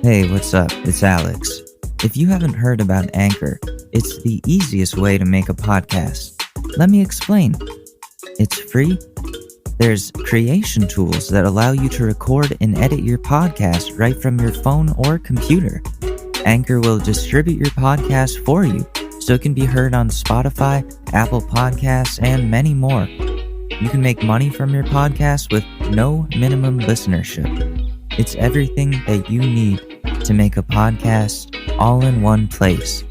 Hey, what's up? It's Alex. If you haven't heard about Anchor, it's the easiest way to make a podcast. Let me explain. It's free. There's creation tools that allow you to record and edit your podcast right from your phone or computer. Anchor will distribute your podcast for you so it can be heard on Spotify, Apple Podcasts, and many more. You can make money from your podcast with no minimum listenership. It's everything that you need to make a podcast all in one place.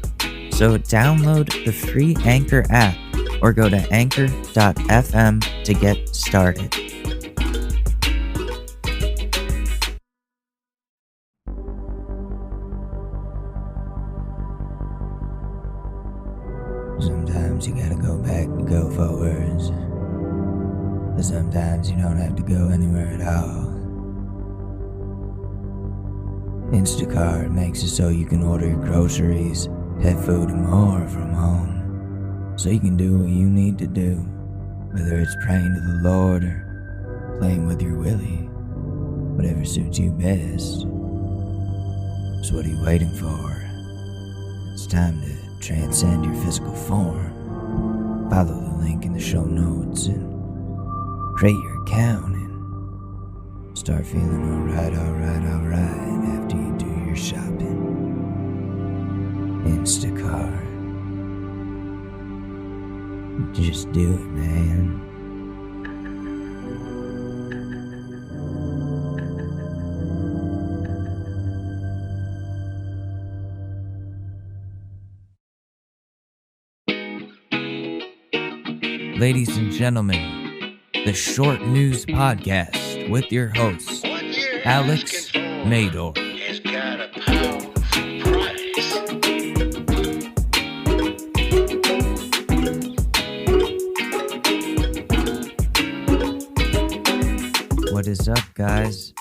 So download the free Anchor app or go to anchor.fm to get started. Sometimes you gotta go back to go forwards. But sometimes you don't have to go anywhere at all. Instacart makes it so you can order your groceries, pet food, and more from home. So you can do what you need to do, whether it's praying to the Lord or playing with your willy, whatever suits you best. So what are you waiting for? It's time to transcend your physical form. Follow the link in the show notes and create your account and start feeling alright after you do your shopping. Instacart. Just do it, man. Ladies and gentlemen, the Short News Podcast with your host, Alex Mador. Has got a powerful price. What is up, guys?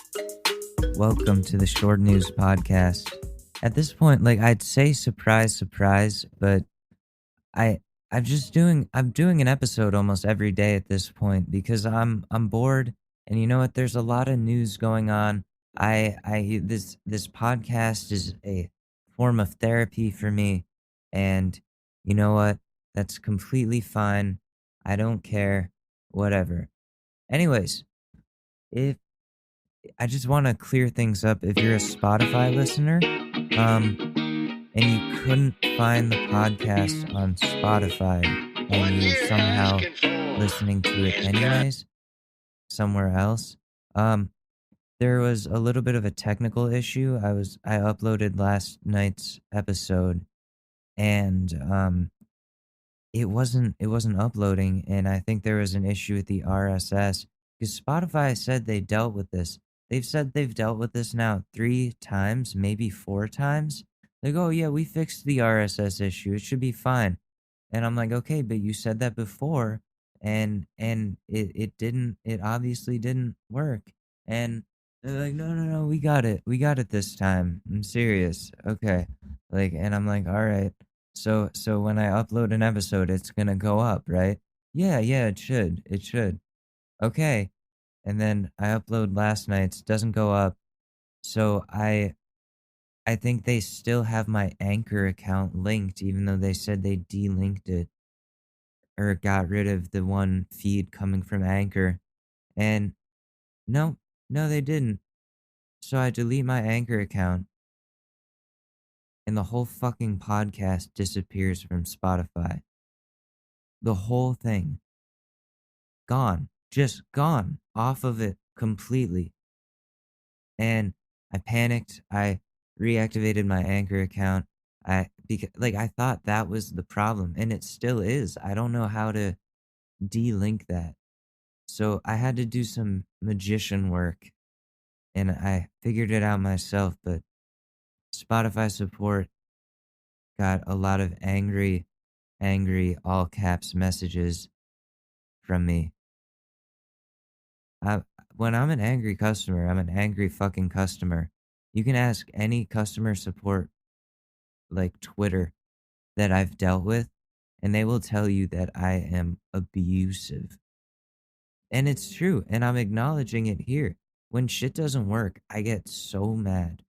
Welcome to the Short News Podcast. At this point, I'd say surprise, but I'm doing an episode almost every day at this point because I'm bored, and you know what? There's a lot of news going on. This podcast is a form of therapy for me, and you know what? That's completely fine. I don't care. Whatever. Anyways, if I just want to clear things up, if you're a Spotify listener, and you couldn't find the podcast on Spotify, and you're somehow listening to it anyways, somewhere else, there was a little bit of a technical issue. I uploaded last night's episode, and it wasn't uploading, and I think there was an issue with the RSS because Spotify said they dealt with this. They've said they've dealt with this now 3 times, maybe 4 times. They go, oh, yeah, we fixed the RSS issue. It should be fine. And I'm like, okay, but you said that before, and it obviously didn't work. And they're like, no, we got it this time. I'm serious. Okay. And I'm like, all right. So when I upload an episode, it's gonna go up, right? Yeah, it should. Okay. And then I upload last night's, doesn't go up. So I think they still have my Anchor account linked, even though they said they delinked it or got rid of the one feed coming from Anchor. And no, they didn't. So I delete my Anchor account, and the whole fucking podcast disappears from Spotify. The whole thing. Gone. Just gone off of it completely. And I panicked. I reactivated my Anchor account. I thought that was the problem, and it still is. I don't know how to delink that. So I had to do some magician work, and I figured it out myself, but Spotify support got a lot of angry all caps messages from me. When I'm an angry customer, I'm an angry fucking customer. You can ask any customer support, like Twitter, that I've dealt with, and they will tell you that I am abusive. And it's true, and I'm acknowledging it here. When shit doesn't work, I get so mad.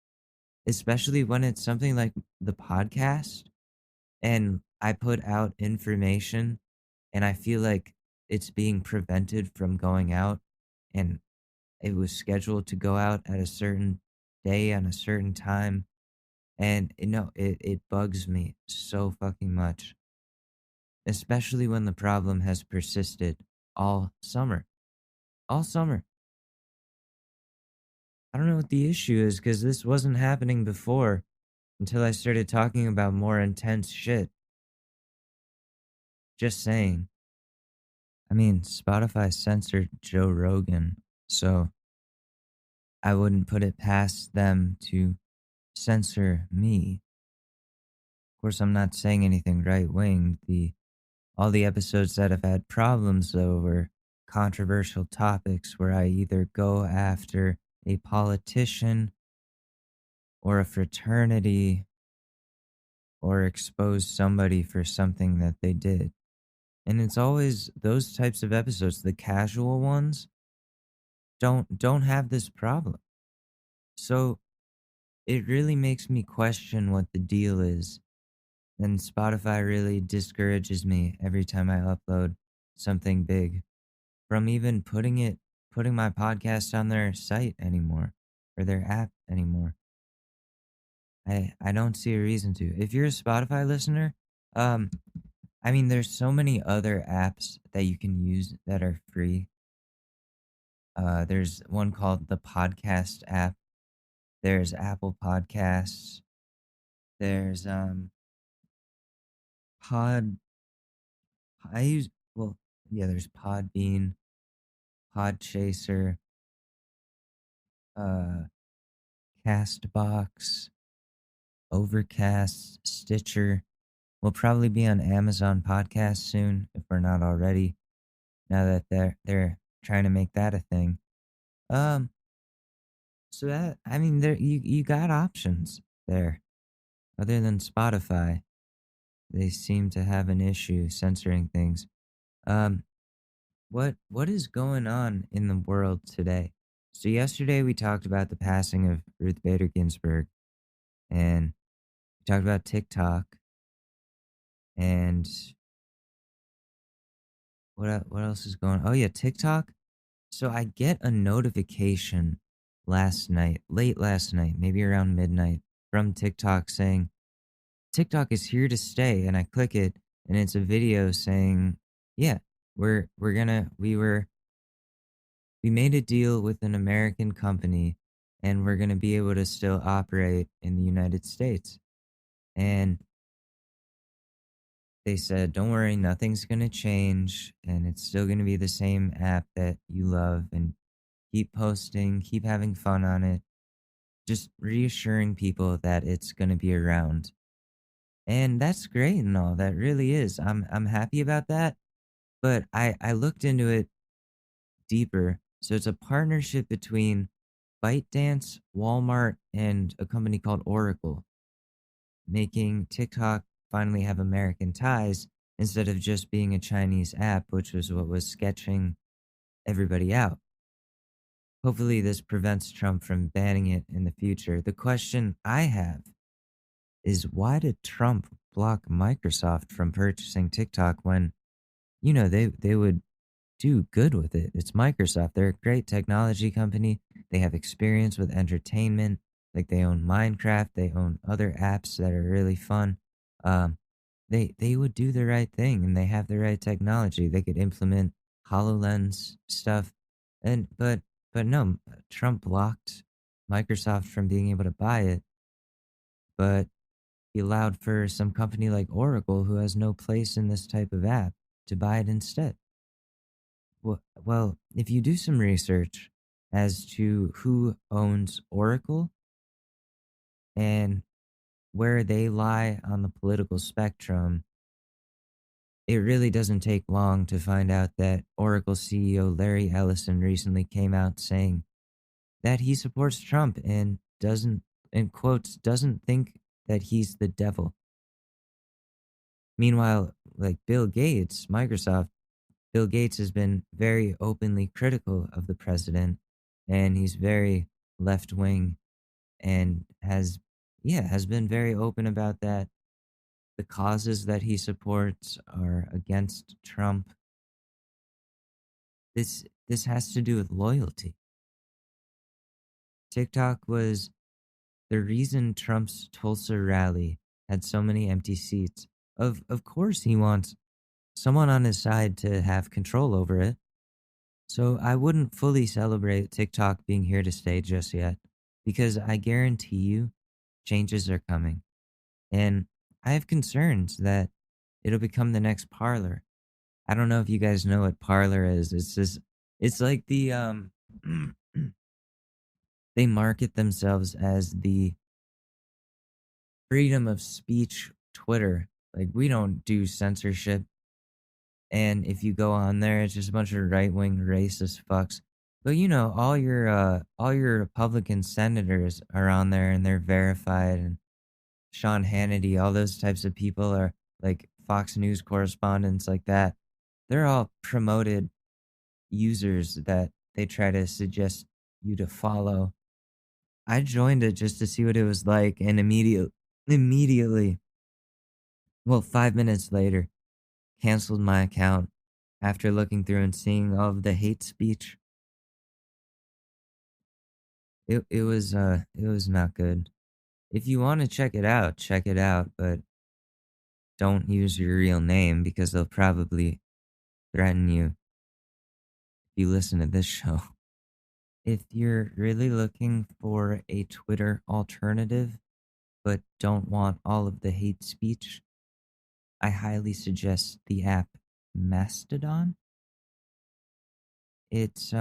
especially when it's something like the podcast and I put out information and I feel like it's being prevented from going out and it was scheduled to go out at a certain day on a certain time. And it bugs me so fucking much, especially when the problem has persisted all summer. All summer. I don't know what the issue is because this wasn't happening before until I started talking about more intense shit. Just saying. I mean, Spotify censored Joe Rogan, so I wouldn't put it past them to censor me. Of course, I'm not saying anything right wing. All the episodes that have had problems though were controversial topics where I either go after a politician or a fraternity or expose somebody for something that they did. And it's always those types of episodes, the casual ones, don't have this problem. So it really makes me question what the deal is. And Spotify really discourages me every time I upload something big from even putting my podcast on their site anymore or their app anymore. I don't see a reason to. If you're a Spotify listener, um I mean there's so many other apps that you can use that are free. There's one called the Podcast app. There's Apple Podcasts. There's Pod I use well yeah, there's Podbean, Podchaser, uh Castbox, Overcast, Stitcher. We'll probably be on Amazon Podcasts soon if we're not already. Now that they're trying to make that a thing. Um, so that I mean, there you got options there. Other than Spotify, they seem to have an issue censoring things. Um, what is going on in the world today? So yesterday we talked about the passing of Ruth Bader Ginsburg, and we talked about TikTok, and what else is going? Oh yeah, TikTok. So I get a notification late last night, maybe around midnight, from TikTok saying TikTok is here to stay, and I click it, and it's a video saying, "Yeah, we're gonna we made a deal with an American company, and we're gonna be able to still operate in the United States." And they said, "Don't worry, nothing's gonna change, and it's still gonna be the same app that you love, and keep posting, keep having fun on it." Just reassuring people that it's gonna be around. And that's great and all, that really is. I'm happy about that, but I looked into it deeper. So it's a partnership between ByteDance, Walmart, and a company called Oracle, making TikTok finally have American ties instead of just being a Chinese app, which was what was sketching everybody out. Hopefully, this prevents Trump from banning it in the future. The question I have is why did Trump block Microsoft from purchasing TikTok when, they would do good with it? It's Microsoft. They're a great technology company. They have experience with entertainment. Like they own Minecraft, they own other apps that are really fun. Um, they would do the right thing and they have the right technology. They could implement HoloLens stuff. And but no, Trump blocked Microsoft from being able to buy it, but he allowed for some company like Oracle, who has no place in this type of app, to buy it instead. Well, if you do some research as to who owns Oracle and where they lie on the political spectrum, it really doesn't take long to find out that Oracle CEO Larry Ellison recently came out saying that he supports Trump and doesn't, in quotes, doesn't think that he's the devil. Meanwhile, like Bill Gates, Microsoft, Bill Gates has been very openly critical of the president, and he's very left wing and has yeah, has been very open about that. The causes that he supports are against Trump. This has to do with loyalty. TikTok was the reason Trump's Tulsa rally had so many empty seats. Of course he wants someone on his side to have control over it. So I wouldn't fully celebrate TikTok being here to stay just yet, because I guarantee you changes are coming. And I have concerns that it'll become the next Parler. I don't know if you guys know what Parler is. It's like they market themselves as the freedom of speech Twitter. Like, we don't do censorship. And if you go on there, it's just a bunch of right wing racist fucks. But all your Republican senators are on there and they're verified, and Sean Hannity, all those types of people are like Fox News correspondents like that. They're all promoted users that they try to suggest you to follow. I joined it just to see what it was like, and immediately, well, 5 minutes later, canceled my account after looking through and seeing all of the hate speech. It was not good. If you want to check it out, but don't use your real name because they'll probably threaten you if you listen to this show. If you're really looking for a Twitter alternative but don't want all of the hate speech, I highly suggest the app Mastodon. It's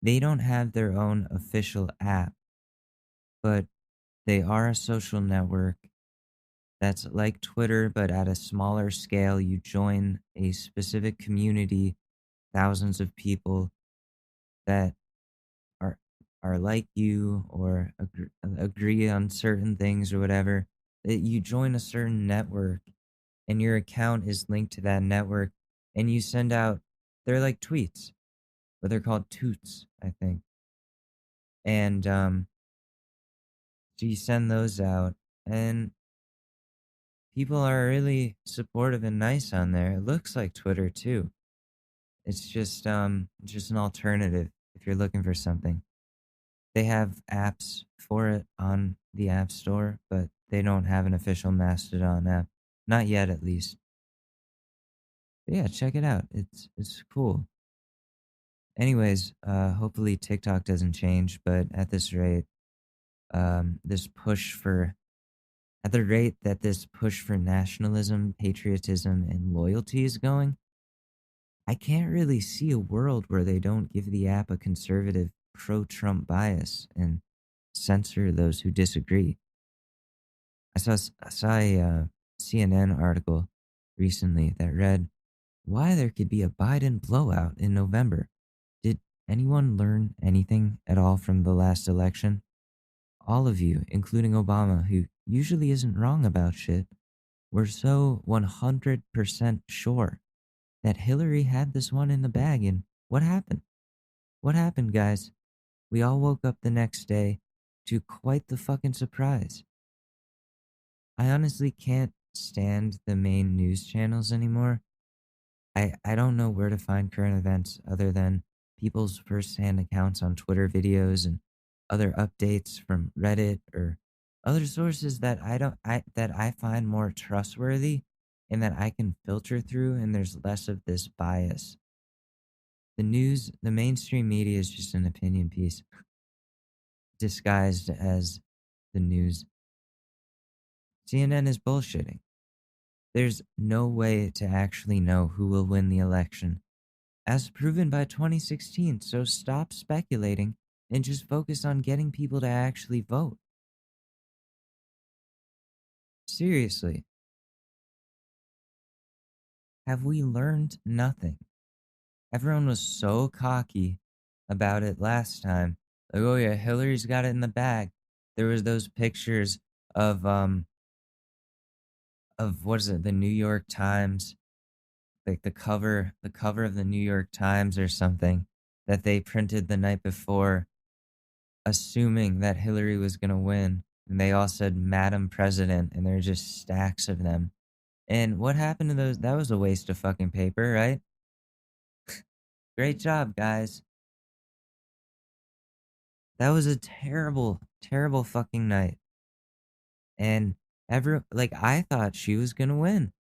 they don't have their own official app, but they are a social network that's like Twitter, but at a smaller scale. You join a specific community, thousands of people that are are like you or agree on certain things or whatever. That you join a certain network, and your account is linked to that network, and you send out. They're like tweets, but they're called toots, I think. And so you send those out, and people are really supportive and nice on there. It looks like Twitter too. It's just an alternative if you're looking for something. They have apps for it on the App Store, but they don't have an official Mastodon app. Not yet, at least. But yeah, check it out. It's cool. Anyways, hopefully TikTok doesn't change, but at this rate, this push for at the rate that this push for nationalism, patriotism, and loyalty is going, I can't really see a world where they don't give the app a conservative pro Trump bias and censor those who disagree. I saw a CNN article recently that read why there could be a Biden blowout in November. Did anyone learn anything at all from the last election? All of you, including Obama, who usually isn't wrong about shit, were so 100% sure that Hillary had this one in the bag. And what happened? What happened, guys? We all woke up the next day to quite the fucking surprise. I honestly can't stand the main news channels anymore. I don't know where to find current events other than people's first-hand accounts on Twitter videos and other updates from Reddit or other sources that I find more trustworthy and that I can filter through, and there's less of this bias. The mainstream media is just an opinion piece disguised as the news. CNN is bullshitting. There's no way to actually know who will win the election, as proven by 2016, so stop speculating and just focus on getting people to actually vote. Seriously, have we learned nothing? Everyone was so cocky about it last time. Like, oh yeah, Hillary's got it in the bag. There was those pictures of what is it, the New York Times, like the cover of the New York Times or something that they printed the night before, assuming that Hillary was gonna win. and they all said Madam President, and there are just stacks of them. And what happened to those? That was a waste of fucking paper, right? Great job, guys. That was a terrible, terrible fucking night. And I thought she was gonna win.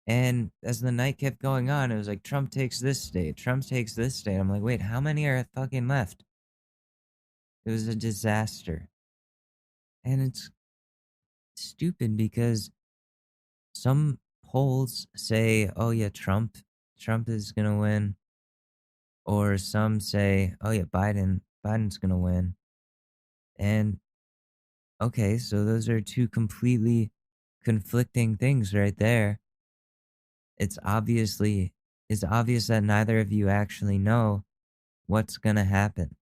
And as the night kept going on, it was like Trump takes this state, Trump takes this state. I'm like, wait, how many are fucking left? It was a disaster. And it's stupid because some polls say, oh yeah, Trump is gonna win. Or some say, oh yeah, Biden's gonna win. And okay, so those are two completely conflicting things right there. It's obvious that neither of you actually know what's gonna happen.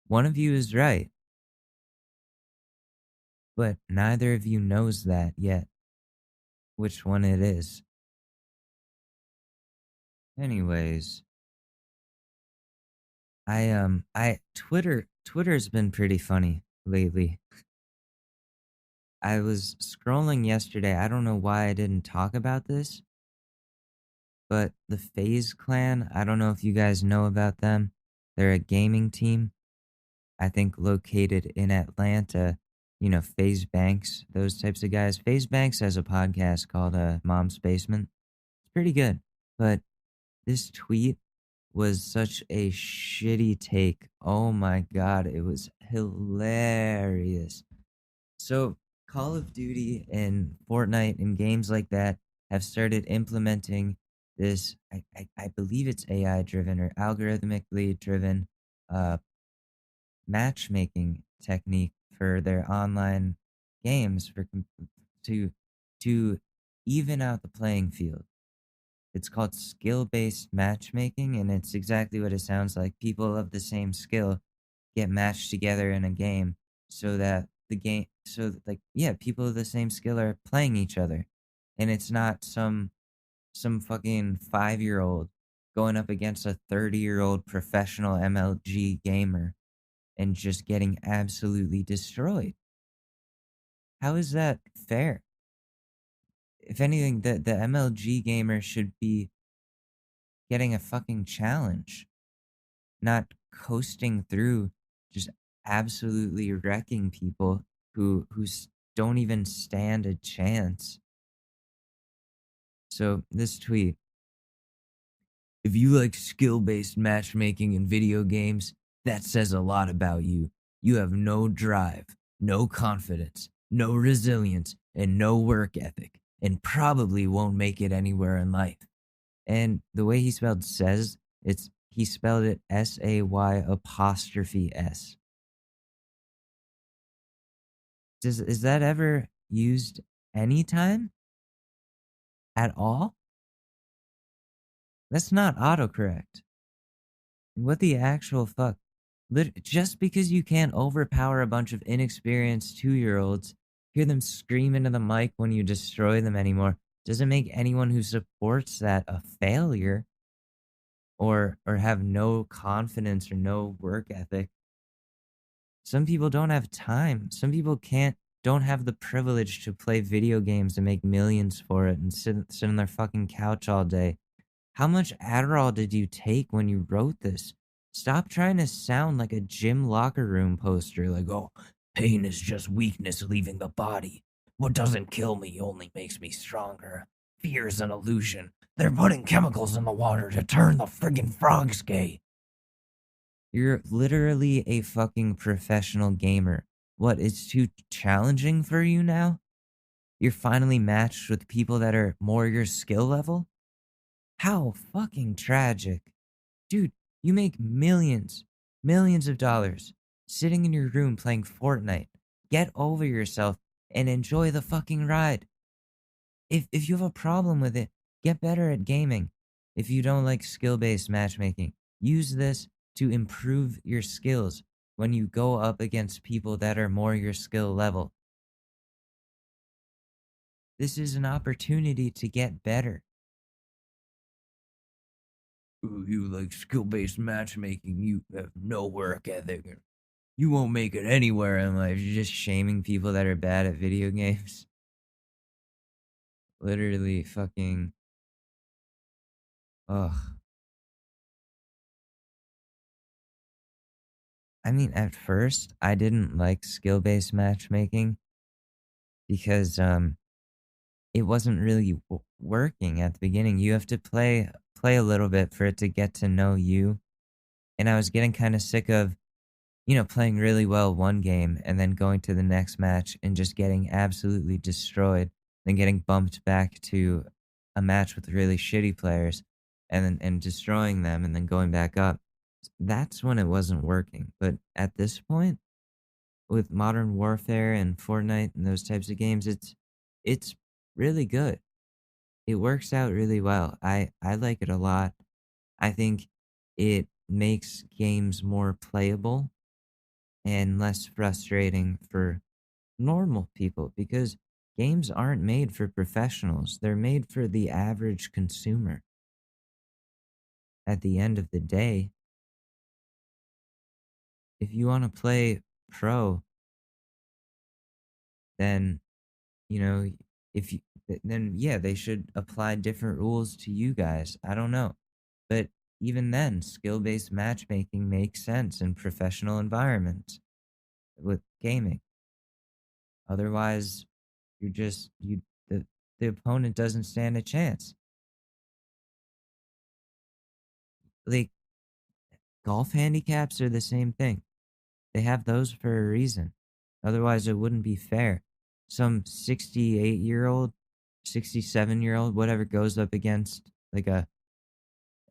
One of you is right, but neither of you knows that yet, which one it is. Anyways, Twitter's been pretty funny lately. I was scrolling yesterday. I don't know why I didn't talk about this, but the FaZe Clan, I don't know if you guys know about them. They're a gaming team, I think located in Atlanta. You know, FaZe Banks, those types of guys. FaZe Banks has a podcast called Mom's Basement. It's pretty good, but this tweet was such a shitty take. Oh my god, it was hilarious. So, Call of Duty and Fortnite and games like that have started implementing this, I believe it's AI driven or algorithmically driven matchmaking technique for their online games to to even out the playing field. It's called skill-based matchmaking, and it's exactly what it sounds like. People of the same skill get matched together in a game so that people of the same skill are playing each other. And it's not some fucking 5-year-old going up against a 30-year-old professional MLG gamer and just getting absolutely destroyed. How is that fair? If anything, the MLG gamer should be getting a fucking challenge, not coasting through, just absolutely wrecking people who don't even stand a chance. So this tweet: if you like skill-based matchmaking in video games, that says a lot about you. You have no drive, no confidence, no resilience, and no work ethic, and probably won't make it anywhere in life. And the way he spelled says, he spelled it SAY''S. Is that ever used anytime? At all? That's not autocorrect. What the actual fuck? Just because you can't overpower a bunch of inexperienced 2-year-olds, hear them scream into the mic when you destroy them anymore, doesn't make anyone who supports that a failure or have no confidence or no work ethic. Some people don't have time. Some people don't have the privilege to play video games and make millions for it and sit on their fucking couch all day. How much Adderall did you take when you wrote this? Stop trying to sound like a gym locker room poster, like, oh, pain is just weakness leaving the body. What doesn't kill me only makes me stronger. Fear is an illusion. They're putting chemicals in the water to turn the friggin' frogs gay. You're literally a fucking professional gamer. What, it's too challenging for you now? You're finally matched with people that are more your skill level? How fucking tragic. Dude, you make millions of dollars sitting in your room playing Fortnite. Get over yourself and enjoy the fucking ride. If you have a problem with it, get better at gaming. If you don't like skill-based matchmaking, use this to improve your skills when you go up against people that are more your skill level. This is an opportunity to get better. Ooh, you like skill-based matchmaking, you have no work ethic. You won't make it anywhere in life. You're just shaming people that are bad at video games. Literally fucking ugh. I mean, at first, I didn't like skill-based matchmaking because it wasn't really working at the beginning. You have to play a little bit for it to get to know you, and I was getting kind of sick of, playing really well one game and then going to the next match and just getting absolutely destroyed, then getting bumped back to a match with really shitty players and destroying them and then going back up. That's when it wasn't working. But at this point, with Modern Warfare and Fortnite and those types of games, it's really good. It works out really well. I like it a lot. I think it makes games more playable and less frustrating for normal people because games aren't made for professionals. They're made for the average consumer. At the end of the day, if you want to play pro, then, you know, if you then yeah, they should apply different rules to you guys. I don't know. But even then, skill-based matchmaking makes sense in professional environments with gaming. Otherwise, you just you the opponent doesn't stand a chance. Like golf handicaps are the same thing. They have those for a reason. Otherwise, it wouldn't be fair. Some 68-year-old, 67-year-old, whatever goes up against like a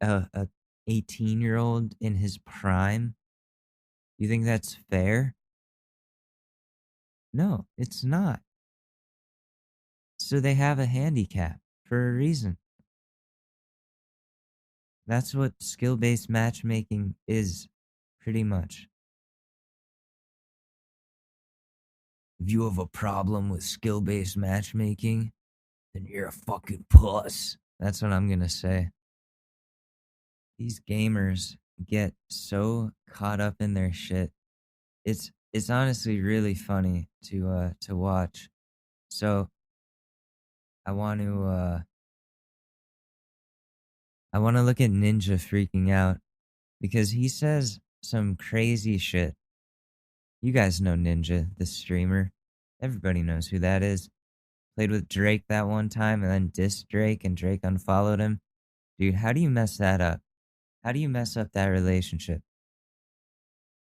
18-year-old in his prime. You think that's fair? No, it's not. So they have a handicap for a reason. That's what skill-based matchmaking is, pretty much. If you have a problem with skill-based matchmaking, then you're a fucking puss. That's what I'm gonna say. These gamers get so caught up in their shit. It's honestly really funny to watch. So I want to look at Ninja freaking out because he says some crazy shit. You guys know Ninja, the streamer. Everybody knows who that is. Played with Drake that one time and then dissed Drake and Drake unfollowed him. Dude, how do you mess that up? How do you mess up that relationship?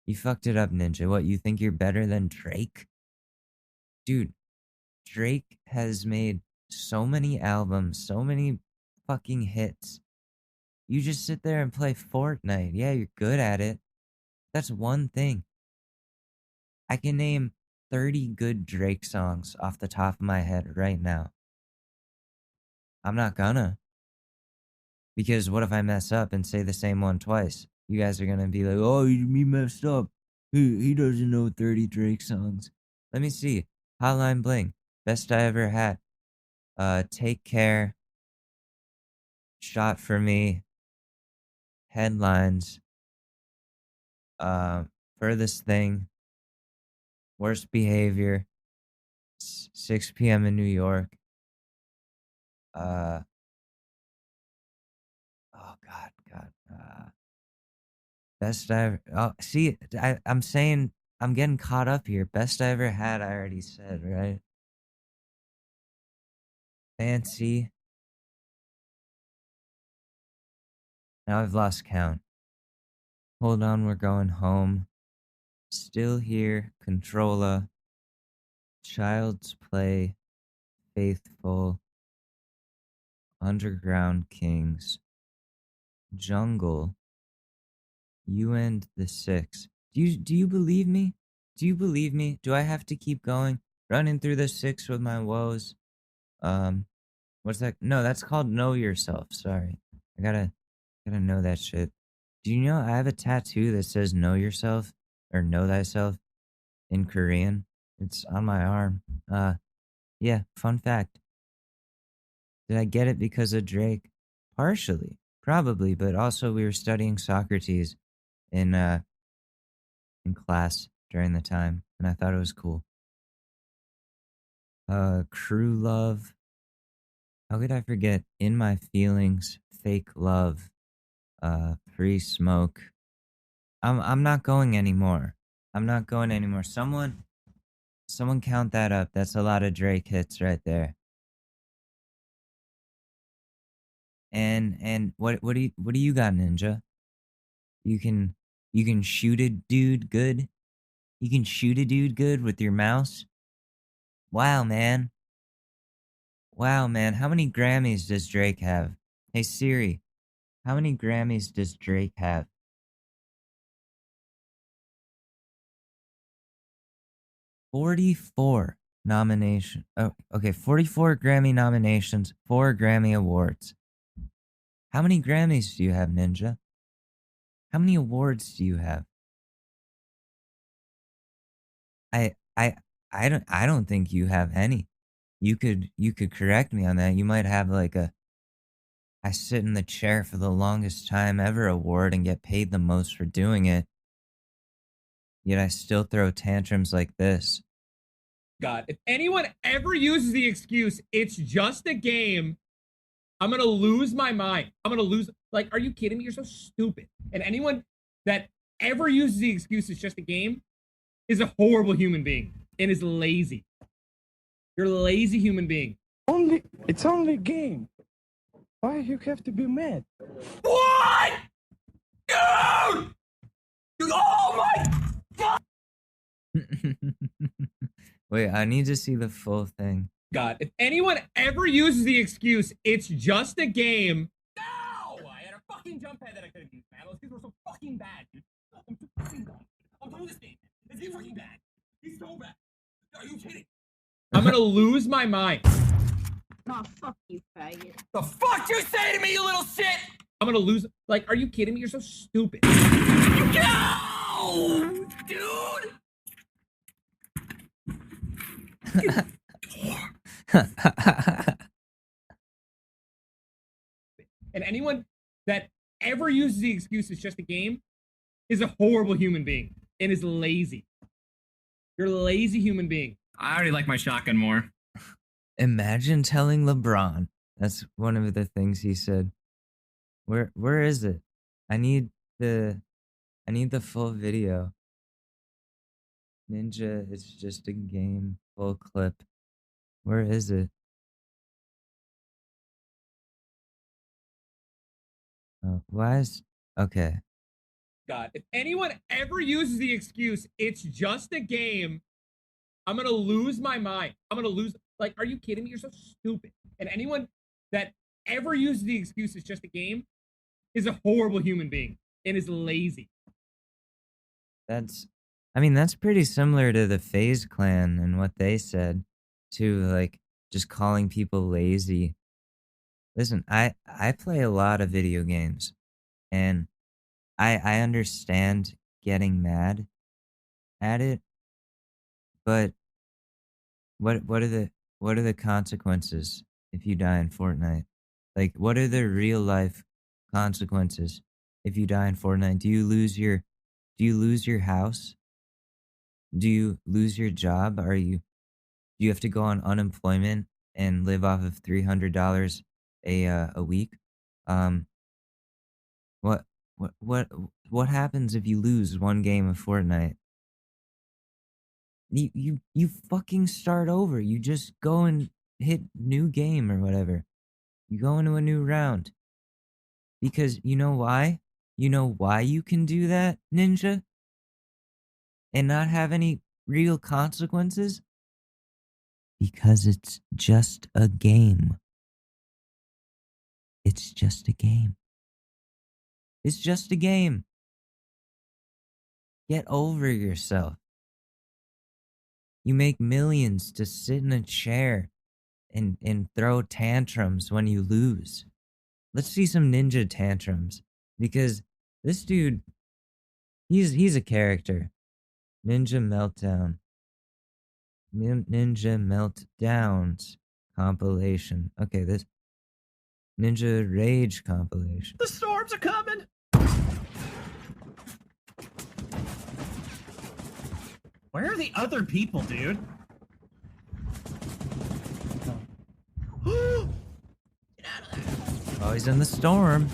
You fucked it up, Ninja. What, you think you're better than Drake? Dude, Drake has made so many albums, so many fucking hits. You just sit there and play Fortnite. Yeah, you're good at it. That's one thing. I can name 30 good Drake songs off the top of my head right now. I'm not gonna. Because what if I mess up and say the same one twice? You guys are gonna be like, oh, he messed up. He doesn't know 30 Drake songs. Let me see. Hotline Bling. Best I Ever Had. Take Care. Shot for Me. Headlines. Furthest Thing. Worst Behavior. 6 p.m. in New York. Oh God. Best I ever. Oh, see, I'm saying I'm getting caught up here. Best I Ever Had. I already said, right? Fancy. Now I've lost count. Hold on, we're going home. Still here. Controlla. Child's Play. Faithful. Underground Kings. Jungle. You and the Six. Do you believe me? Do you believe me? Do I have to keep going? Running through the six with my woes. What's that? No, that's called Know Yourself. Sorry. I gotta know that shit. Do you know I have a tattoo that says Know Yourself or Know Thyself in Korean? It's on my arm. Yeah, fun fact. Did I get it because of Drake? Partially, probably, but also we were studying Socrates in class. during the time, and I thought it was cool. Crew Love. How could I forget? In My Feelings, Fake Love, Free Smoke. I'm not going anymore. I'm not going anymore. Someone count that up. That's a lot of Drake hits right there. And what do you got, Ninja? You can shoot a dude good. You can shoot a dude good with your mouse. Wow, man. Wow, man. How many Grammys does Drake have? Hey Siri, how many Grammys does Drake have? 44 nomination. Oh, okay, 44 Grammy nominations, 4 Grammy awards. How many Grammys do you have, Ninja? How many awards do you have? I don't think you have any. You could correct me on that. You might have like a I sit in the chair for the longest time ever award and get paid the most for doing it. Yet I still throw tantrums like this. God, if anyone ever uses the excuse, it's just a game, I'm gonna lose my mind. I'm gonna lose. Like, are you kidding me? You're so stupid. And anyone that ever uses the excuse, it's just a game, is a horrible human being and is lazy. You're a lazy human being. It's only a game. Why you have to be mad? What? Dude! Oh my God! Wait, I need to see the full thing. God, if anyone ever uses the excuse, it's just a game. No! I had a fucking jump pad that I could have used, man. Those kids were so fucking bad, dude. I'm too fucking bad. I'm doing this game. This game's fucking bad. He's so bad. Are you kidding? I'm gonna lose my mind. Oh, fuck you, faggot. The fuck you say to me, you little shit? I'm gonna lose. Like, are you kidding me? You're so stupid. No! Dude! And anyone that ever uses the excuse it's just a game is a horrible human being and is lazy. You're a lazy human being. I already like my shotgun more. Imagine telling LeBron. That's one of the things he said. Where is it? I need the full video. Ninja, it's just a game. Full clip. Where is it? Oh, why is okay. God, if anyone ever uses the excuse it's just a game, I'm gonna lose my mind. I'm gonna lose. Like, are you kidding me? You're so stupid. And anyone that ever uses the excuse it's just a game is a horrible human being and is lazy. That's pretty similar to the FaZe Clan and what they said too, like just calling people lazy. Listen, I play a lot of video games, and I understand getting mad at it, but what are the consequences if you die in Fortnite? Like, what are the real life consequences if you die in Fortnite? Do you lose your house? Do you lose your job? Do you have to go on unemployment and live off of $300 a week? What happens if you lose one game of Fortnite? You fucking start over. You just go and hit new game or whatever. You go into a new round. Because you know why? You know why you can do that, Ninja? And not have any real consequences? Because it's just a game. It's just a game. It's just a game. Get over yourself. You make millions to sit in a chair and throw tantrums when you lose. Let's see some ninja tantrums. Because this dude, he's a character. Ninja Meltdown. Ninja Meltdowns compilation. Okay, this Ninja Rage compilation. The storms are coming. Where are the other people, dude? Oh, he's in the storm.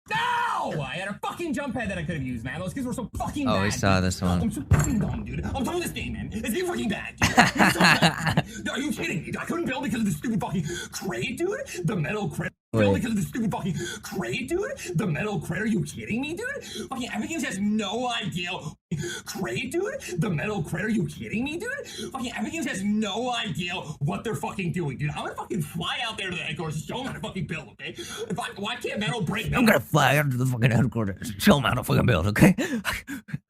No! I had a fucking jump pad that I could have used, man. Those kids were so fucking bad. Oh, we saw dude. this one. I'm so fucking dumb, dude. I'm done with this game, man. It's getting fucking bad, dude. It's so bad. Are you kidding me? I couldn't build because of this stupid fucking crate, dude? The metal crate. Wait. Because of this stupid fucking crate, dude? The metal crate, are you kidding me, dude? Fucking Epic Games has no idea. Crate, dude? The metal crate, are you kidding me, dude? Fucking Epic Games has no idea what they're fucking doing, dude. I'm gonna fucking fly out there to the headquarters and show them how to fucking build, okay? Why can't metal break metal? I'm gonna fly out to the fucking headquarters. Show him how to fucking build, okay?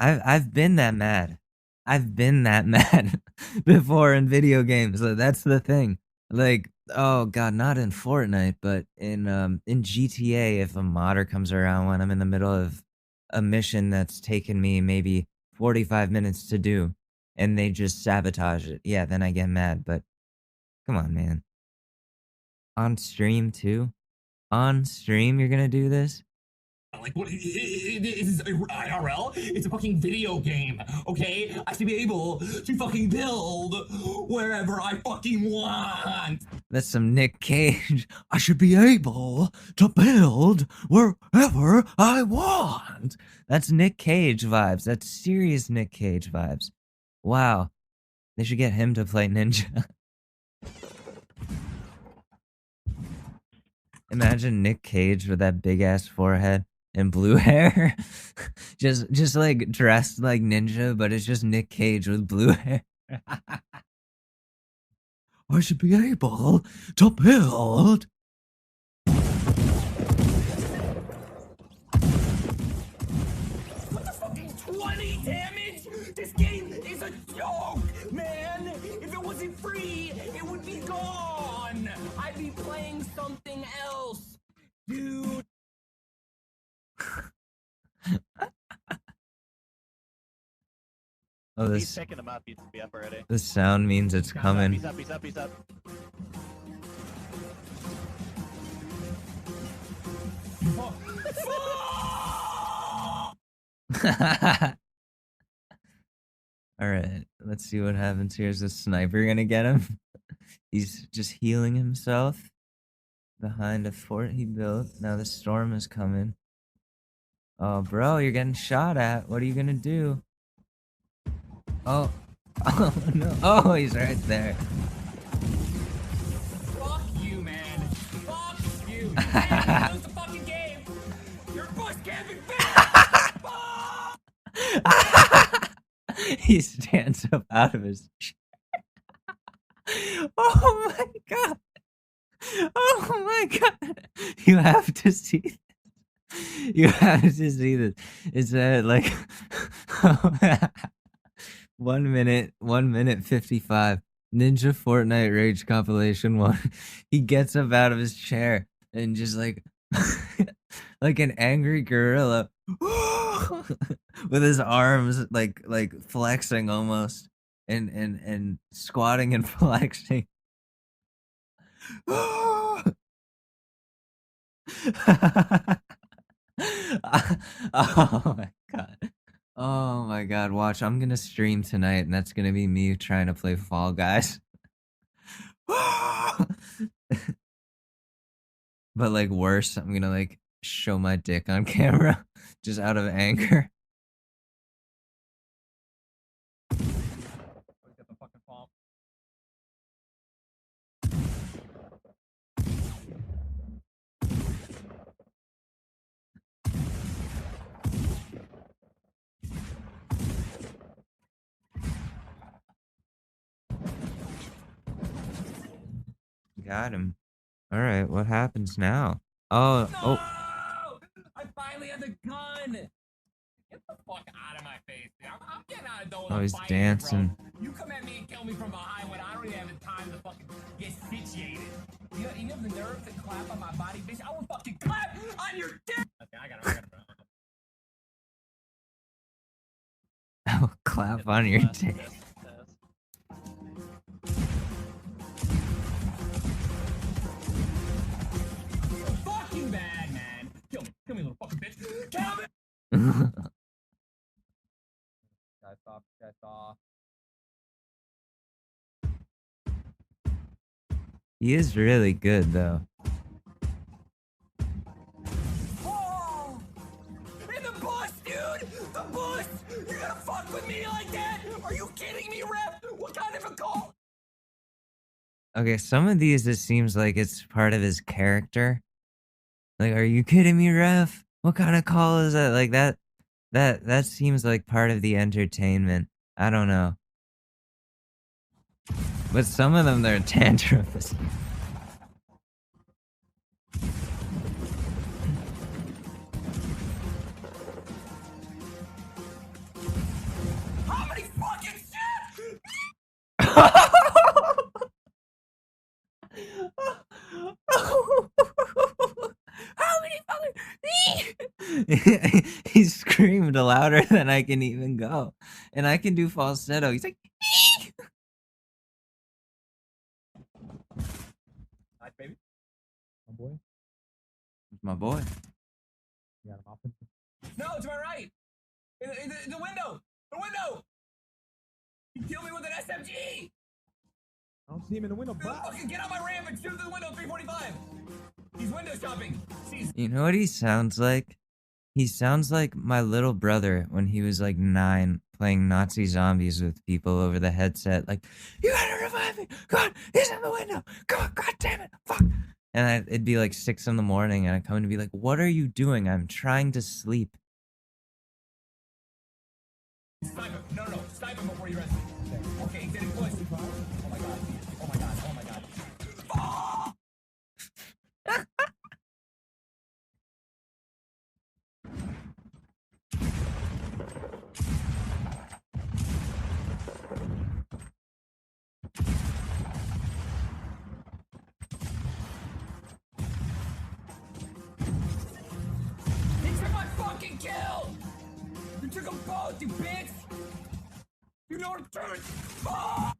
I've been that mad. I've been that mad before in video games. That's the thing. Like, oh god, not in Fortnite, but in GTA, if a modder comes around when I'm in the middle of a mission that's taken me maybe 45 minutes to do, and they just sabotage it, yeah, then I get mad. But come on, man. On stream too? On stream, you're gonna do this? Like, what? This is IRL? It's a fucking video game, okay? I should be able to fucking build wherever I fucking want. That's some Nick Cage. I should be able to build wherever I want. That's Nick Cage vibes. That's serious Nick Cage vibes. Wow. They should get him to play Ninja. Imagine Nick Cage with that big ass forehead and blue hair. just like dressed like Ninja, but it's just Nick Cage with blue hair. I should be able to build. What the fucking 20 damage? This game is a joke, man. If it wasn't free, it would be gone. I'd be playing something else, dude. Oh, He's this picking him up. He's be up already. the sound means it's coming. He's up. He's up. He's up. All right, let's see what happens here. Is the sniper gonna get him? He's just healing himself behind a fort he built. Now the storm is coming. Oh, bro, you're getting shot at. What are you gonna do? Oh, oh no! Oh, he's right there. Fuck you, man. Fuck you. Man, lose the fucking game. You're bush camping He stands up out of his chair. Oh my god! Oh my god! You have to see this. You have to see this. It's like 1 minute 55. Ninja Fortnite Rage compilation 1. He gets up out of his chair and just like like an angry gorilla with his arms like flexing almost and squatting and flexing. Oh my god. Oh my god, watch. I'm gonna stream tonight and that's gonna be me trying to play Fall Guys. But like worse, I'm gonna like show my dick on camera just out of anger. Get the fucking bomb. Got him. All right, what happens now? Oh, No! oh. I finally have the gun. Get the fuck out of my face, dude. I'm getting out of door. Oh, he's dancing. You come at me and kill me from behind when I don't even have the time to fucking get situated. You have the nerve to clap on my body, bitch. I will fucking clap on your dick. Okay, I got it. I'll clap on your dick. Fucking bad, man. Kill me, little fucking bitch. Kill me. Guy He is really good though. Oh! In the bus, dude! The bus! You're gonna fuck with me like that? Are you kidding me, ref? What kind of a call? Okay, some of these it seems like it's part of his character. Like, are you kidding me, ref? What kind of call is that? Like that seems like part of the entertainment. I don't know. But some of them they're tantrums. How many fucking shit? How many fucking he screamed louder than I can even go. And I can do falsetto. He's like Nice, baby. My boy. my boy. You got him off. No, to my right. In the window. The window. He killed me with an SMG. I don't see him in the window, bro. Fucking get out my ramp and shoot through the window. 345. He's window shopping. See, You know what he sounds like? He sounds like my little brother when he was like 9 playing Nazi zombies with people over the headset. Like, you gotta revive me! God, he's in the window! God damn it! Fuck! And it'd be like 6 in the morning and I'd come in and be like, what are you doing? I'm trying to sleep. snipe him. No. Snipe him before you rest. Okay, he's getting push. Oh my god. Oh my god. Oh my god. Oh! He took my fucking kill! You took them both, you bitch! You know what I'm doing? Oh!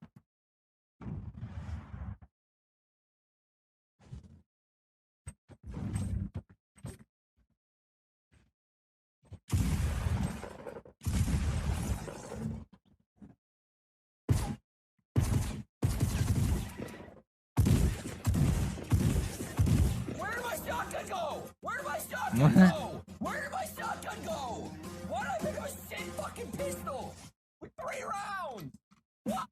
Where did my shotgun go? Where did my shotgun go? Where did my shotgun go? Why did I pick up a shit fucking pistol? With 3 rounds! What?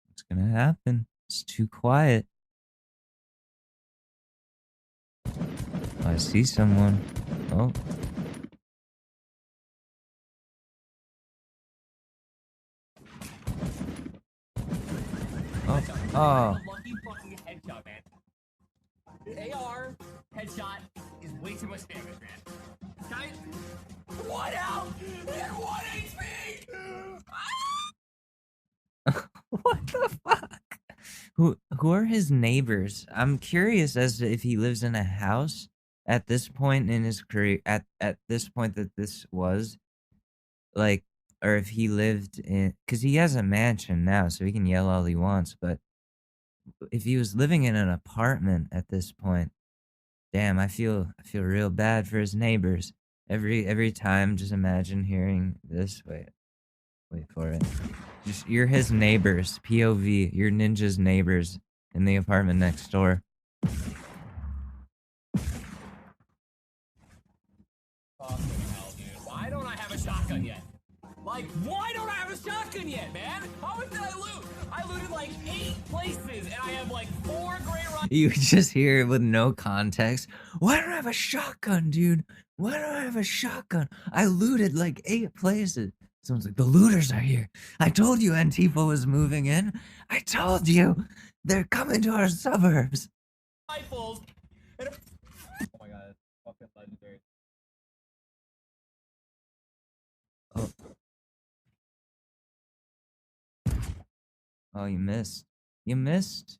What's gonna happen? It's too quiet. Oh, I see someone. Oh. Oh. Lucky fucking headshot, man. The AR headshot is way too much damage, man. Guy, 1 out! He had 1 HP! What the fuck? Who are his neighbors? I'm curious as to if he lives in a house at this point in his career, at this point that this was, like, or if he lived in, because he has a mansion now, so he can yell all he wants, but if he was living in an apartment at this point, damn, I feel real bad for his neighbors. Every time, just imagine hearing this. Wait for it. Just, you're his neighbors, POV. You're Ninja's neighbors in the apartment next door. Fucking hell, dude. Why don't I have a shotgun yet? Like, why don't I have a shotgun yet, man? How much did I loot? I looted like 8 places, and I have like 4 gray rocks. You just hear it with no context. Why don't I have a shotgun, dude? Why don't I have a shotgun? I looted like 8 places. Someone's like, the looters are here. I told you Antifa was moving in. I told you. They're coming to our suburbs. Rifles. And oh my god, it's fucking legendary. Oh, you missed. You missed.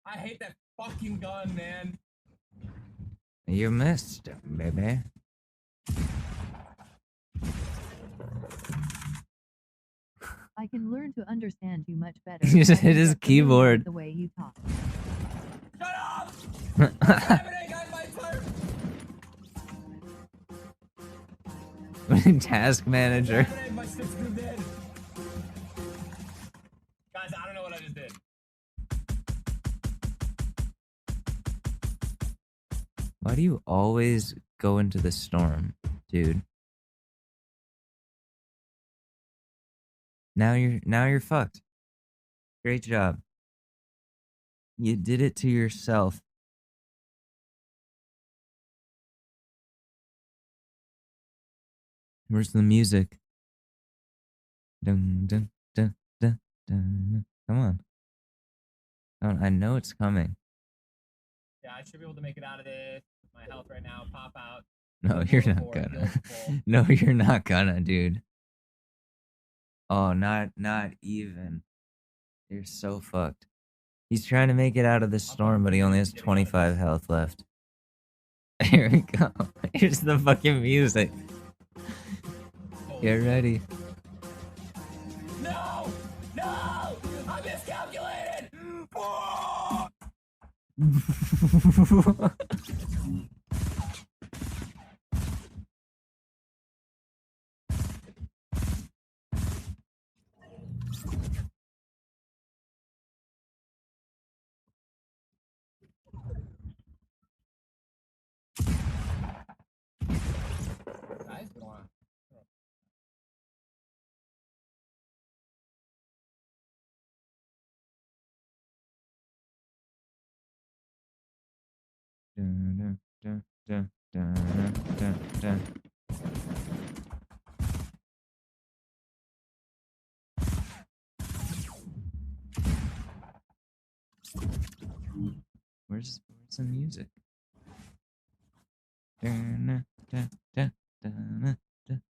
I hate that fucking gun, man. You missed, baby. I can learn to understand you much better. He just if I hit can his get familiar with keyboard. The way you talk. Shut up! What's happening? My entire Task manager. my shit's too dead. Guys, I don't know what I just did. Why do you always go into the storm, dude? Now you're fucked. Great job. You did it to yourself. Where's the music? Dun, dun, dun, dun, dun. Come on. Oh, I know it's coming. Yeah, I should be able to make it out of this. My health right now, pop out. No, you're not gonna. No, you're not gonna, dude. Oh, not even. You're so fucked. He's trying to make it out of the storm, but he only has 25 health left. Here we go. Here's the fucking music. Get ready. No! No! I miscalculated! Guys, go on. Dun, dun, dun, dun, dun, dun, dun. Where's the music? Dun, dun, dun, dun, dun, dun.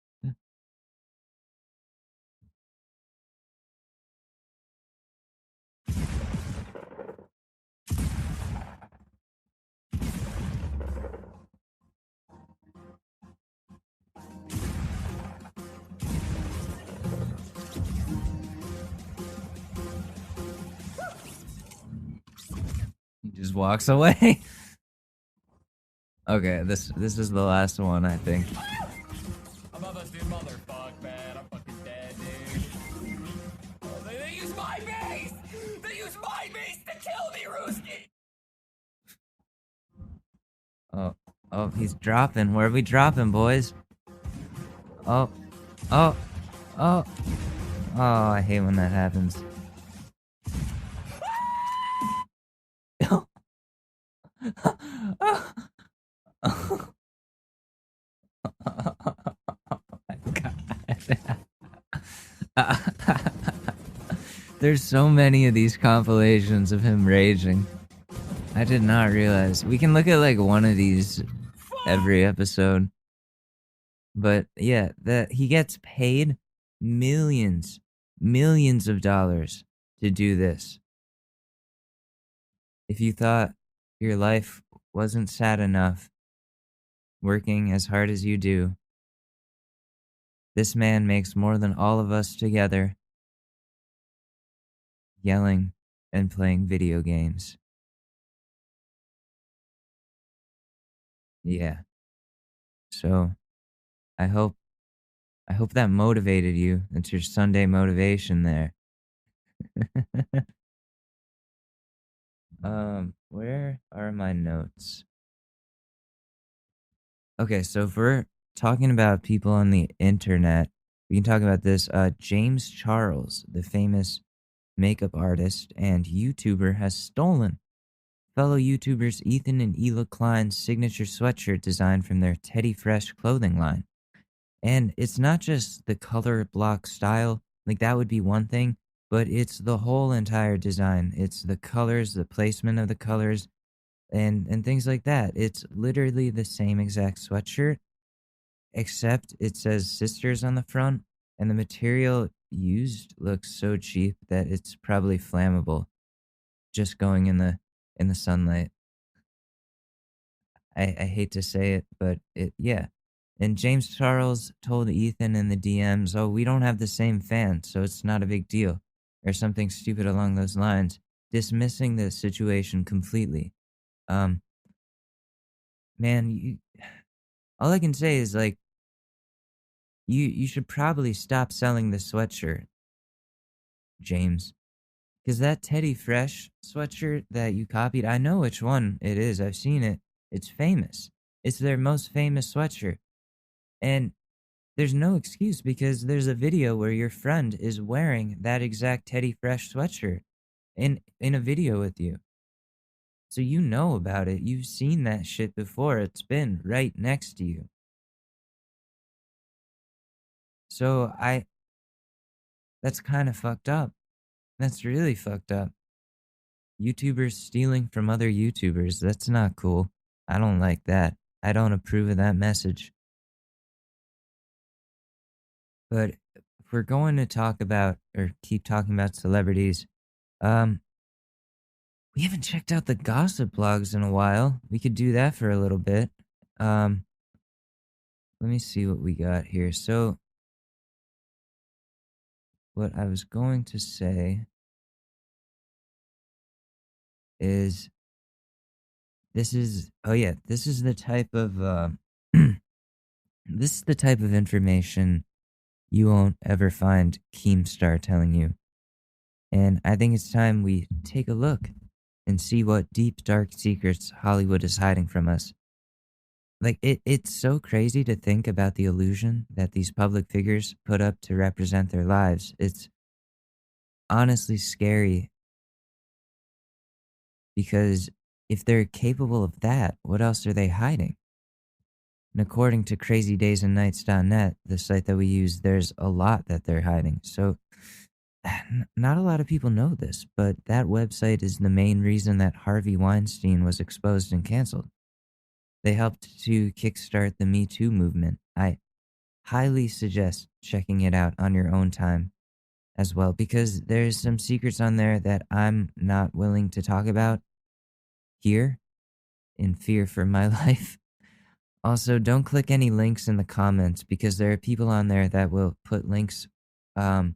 He just walks away. Okay, this is the last one, I think. Above us, dude, motherfuck, man. I'm fucking dead, dude. Oh, they use my base! They use my base to kill me, Ruski! Oh, he's dropping. Where are we dropping, boys? Oh. Oh, I hate when that happens. Oh my God. There's so many of these compilations of him raging. I did not realize. We can look at like one of these every episode. But yeah, that he gets paid millions of dollars to do this. If you thought your life wasn't sad enough working as hard as you do, this man makes more than all of us together yelling and playing video games. Yeah. So I hope that motivated you. That's your Sunday motivation there. Where are my notes? Okay, so if we're talking about people on the internet, we can talk about this. James Charles, the famous makeup artist and YouTuber, has stolen fellow YouTubers Ethan and Ela Klein's signature sweatshirt design from their Teddy Fresh clothing line. And it's not just the color block style, like that would be one thing, but it's the whole entire design. It's the colors, the placement of the colors, and things like that. It's literally the same exact sweatshirt, except it says sisters on the front, and the material used looks so cheap that it's probably flammable, just going in the sunlight. I hate to say it, but yeah. And James Charles told Ethan in the DMs, "Oh, we don't have the same fan, so it's not a big deal," or something stupid along those lines, dismissing the situation completely. Um, man, all I can say is like you should probably stop selling the sweatshirt, James. Because that Teddy Fresh sweatshirt that you copied, I know which one it is. I've seen it. It's famous. It's their most famous sweatshirt. And there's no excuse because there's a video where your friend is wearing that exact Teddy Fresh sweatshirt in a video with you. So you know about it. You've seen that shit before. It's been right next to you. So that's kind of fucked up. That's really fucked up. YouTubers stealing from other YouTubers. That's not cool. I don't like that. I don't approve of that message. But if we're going to talk about or keep talking about celebrities, we haven't checked out the gossip blogs in a while. We could do that for a little bit. Let me see what we got here. So, what I was going to say is this is the type of this is the type of information you won't ever find Keemstar telling you. And I think it's time we take a look and see what deep, dark secrets Hollywood is hiding from us. Like, it's so crazy to think about the illusion that these public figures put up to represent their lives. It's honestly scary because if they're capable of that, what else are they hiding? And according to crazydaysandnights.net, the site that we use, there's a lot that they're hiding. So not a lot of people know this, but that website is the main reason that Harvey Weinstein was exposed and canceled. They helped to kickstart the Me Too movement. I highly suggest checking it out on your own time as well, because there's some secrets on there that I'm not willing to talk about here in fear for my life. Also, don't click any links in the comments because there are people on there that will put links in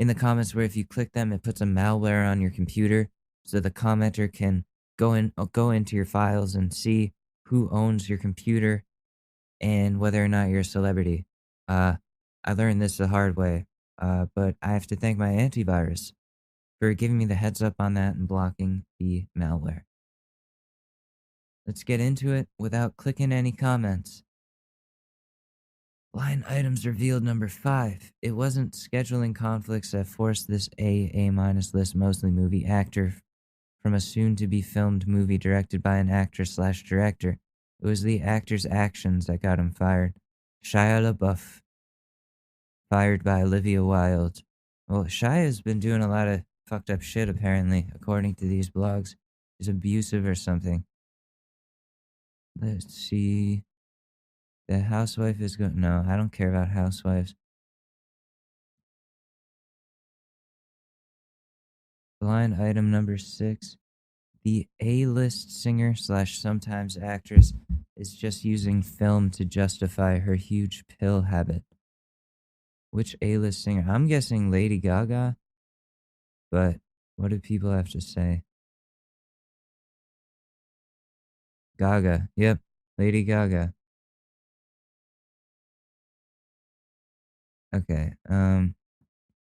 the comments where if you click them, it puts a malware on your computer so the commenter can go into your files and see who owns your computer and whether or not you're a celebrity. I learned this the hard way, but I have to thank my antivirus for giving me the heads up on that and blocking the malware. Let's get into it without clicking any comments. Line items revealed number 5. It wasn't scheduling conflicts that forced this A-minus list Mosley movie actor from a soon-to-be filmed movie directed by an actor/director. It was the actor's actions that got him fired. Shia LaBeouf, fired by Olivia Wilde. Well, Shia's been doing a lot of fucked up shit apparently, according to these blogs. He's abusive or something. Let's see. The housewife is good. No, I don't care about housewives. Line item number 6. The A-list singer/sometimes actress is just using film to justify her huge pill habit. Which A-list singer? I'm guessing Lady Gaga, but what do people have to say? Gaga. Yep, Lady Gaga. Okay,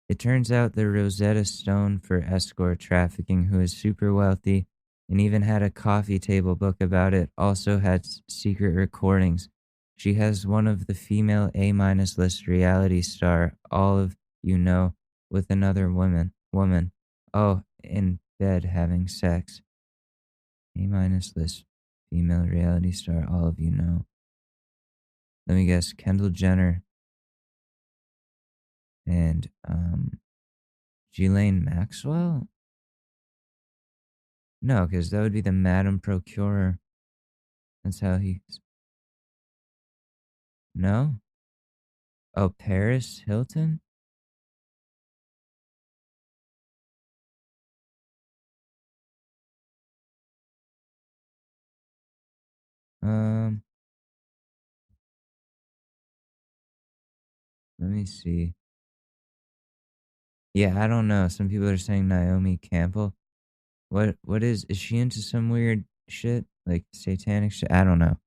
it turns out the Rosetta Stone for escort trafficking, who is super wealthy and even had a coffee table book about it, also had secret recordings. She has one of the female A-minus list reality star, all of you know, with another woman. Oh, in bed having sex. A-minus list female reality star, all of you know. Let me guess, Kendall Jenner and Ghislaine Maxwell? No, because that would be the Madam Procurer. That's how he... No? Oh, Paris Hilton? Um, let me see. Yeah, I don't know. Some people are saying Naomi Campbell. What is she into some weird shit? Like satanic shit? I don't know.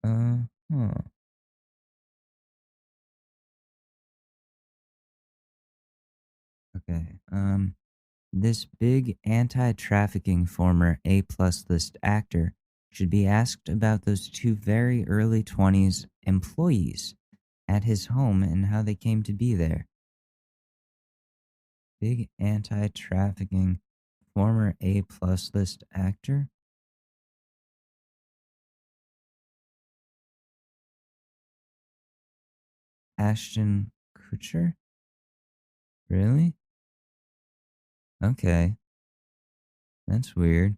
Huh. Okay. This big anti-trafficking former A-plus list actor should be asked about those two very early 20s employees at his home and how they came to be there. Big anti-trafficking former A-plus list actor? Ashton Kutcher? Really? Okay. That's weird.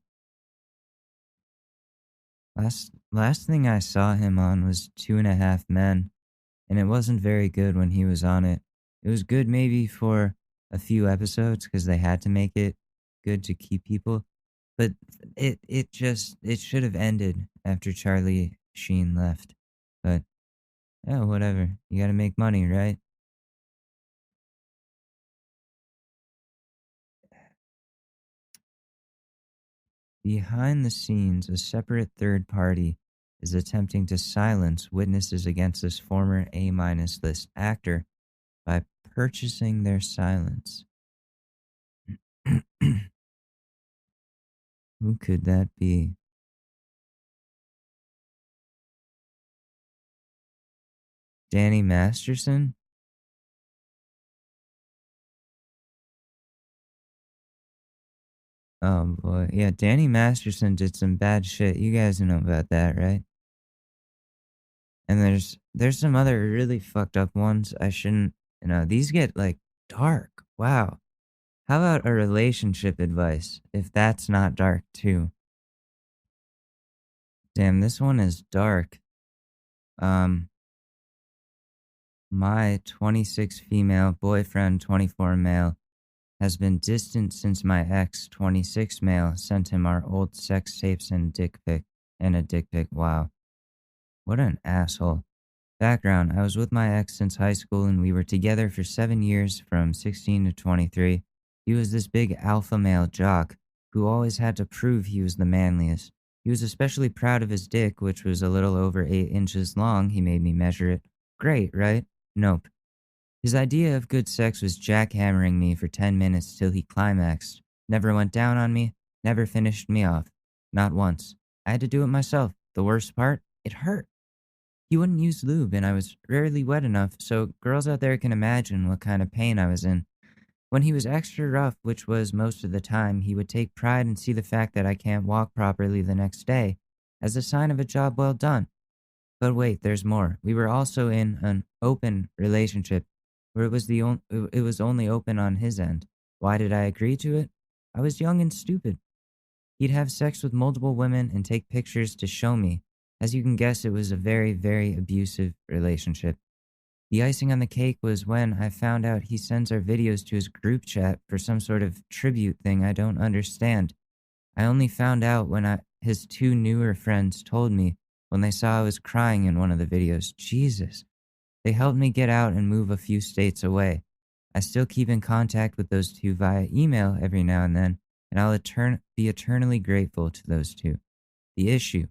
Last thing I saw him on was 2.5 Men, and it wasn't very good when he was on it. It was good maybe for a few episodes because they had to make it good to keep people, but it should have ended after Charlie Sheen left. But yeah, whatever. You got to make money, right? Behind the scenes, a separate third party is attempting to silence witnesses against this former A-minus list actor by purchasing their silence. Who could that be? Danny Masterson? Oh boy. Yeah, Danny Masterson did some bad shit. You guys know about that, right? And there's some other really fucked up ones. I shouldn't, these get like dark. Wow. How about a relationship advice if that's not dark too? Damn, this one is dark. Um my 26 female boyfriend, 24 male, has been distant since my ex, 26 male, sent him our old sex tapes and a dick pic. Wow. What an asshole. Background, I was with my ex since high school and we were together for 7 years from 16 to 23. He was this big alpha male jock who always had to prove he was the manliest. He was especially proud of his dick, which was a little over 8 inches long. He made me measure it. Great, right? Nope. His idea of good sex was jackhammering me for 10 minutes till he climaxed. Never went down on me, never finished me off. Not once. I had to do it myself. The worst part? It hurt. He wouldn't use lube, and I was rarely wet enough, so girls out there can imagine what kind of pain I was in. When he was extra rough, which was most of the time, he would take pride and see the fact that I can't walk properly the next day as a sign of a job well done. But wait, there's more. We were also in an open relationship where it was only open on his end. Why did I agree to it? I was young and stupid. He'd have sex with multiple women and take pictures to show me. As you can guess, it was a very, very abusive relationship. The icing on the cake was when I found out he sends our videos to his group chat for some sort of tribute thing I don't understand. I only found out when his two newer friends told me when they saw I was crying in one of the videos. Jesus. They helped me get out and move a few states away. I still keep in contact with those two via email every now and then, and I'll be eternally grateful to those two. The issue.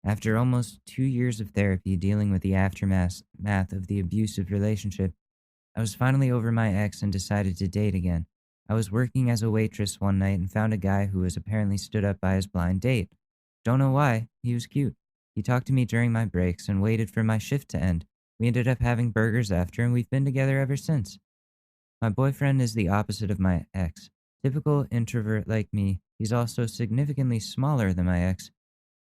After almost 2 years of therapy dealing with the aftermath of the abusive relationship, I was finally over my ex and decided to date again. I was working as a waitress one night and found a guy who was apparently stood up by his blind date. Don't know why, he was cute. He talked to me during my breaks and waited for my shift to end. We ended up having burgers after, and we've been together ever since. My boyfriend is the opposite of my ex. Typical introvert like me, he's also significantly smaller than my ex,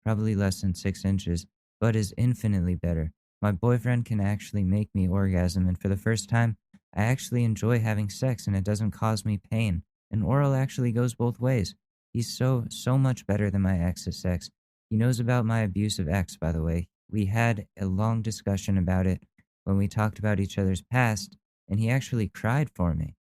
probably less than 6 inches, but is infinitely better. My boyfriend can actually make me orgasm, and for the first time, I actually enjoy having sex and it doesn't cause me pain. And oral actually goes both ways. He's so much better than my ex's sex. He knows about my abusive ex, by the way. We had a long discussion about it when we talked about each other's past, and he actually cried for me.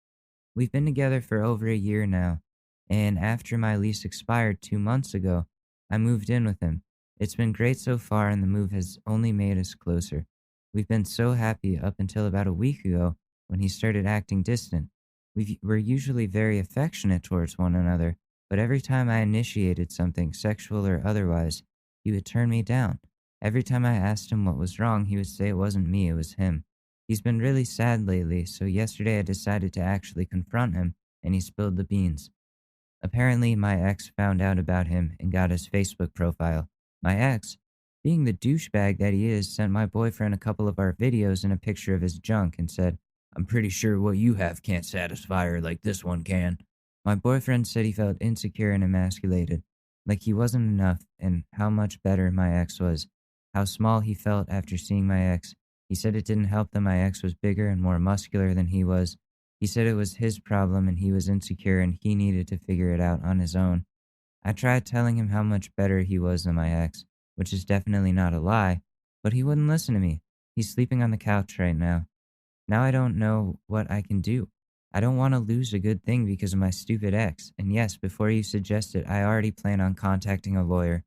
We've been together for over a year now. And after my lease expired 2 months ago, I moved in with him. It's been great so far, and the move has only made us closer. We've been so happy up until about a week ago when he started acting distant. We're usually very affectionate towards one another, but every time I initiated something, sexual or otherwise, he would turn me down. Every time I asked him what was wrong, he would say it wasn't me, it was him. He's been really sad lately, so yesterday I decided to actually confront him, and he spilled the beans. Apparently, my ex found out about him and got his Facebook profile. My ex, being the douchebag that he is, sent my boyfriend a couple of our videos and a picture of his junk and said, "I'm pretty sure what you have can't satisfy her like this one can." My boyfriend said he felt insecure and emasculated, like he wasn't enough, and how much better my ex was. How small he felt after seeing my ex. He said it didn't help that my ex was bigger and more muscular than he was. He said it was his problem and he was insecure and he needed to figure it out on his own. I tried telling him how much better he was than my ex, which is definitely not a lie, but he wouldn't listen to me. He's sleeping on the couch right now. Now I don't know what I can do. I don't want to lose a good thing because of my stupid ex. And yes, before you suggest it, I already plan on contacting a lawyer.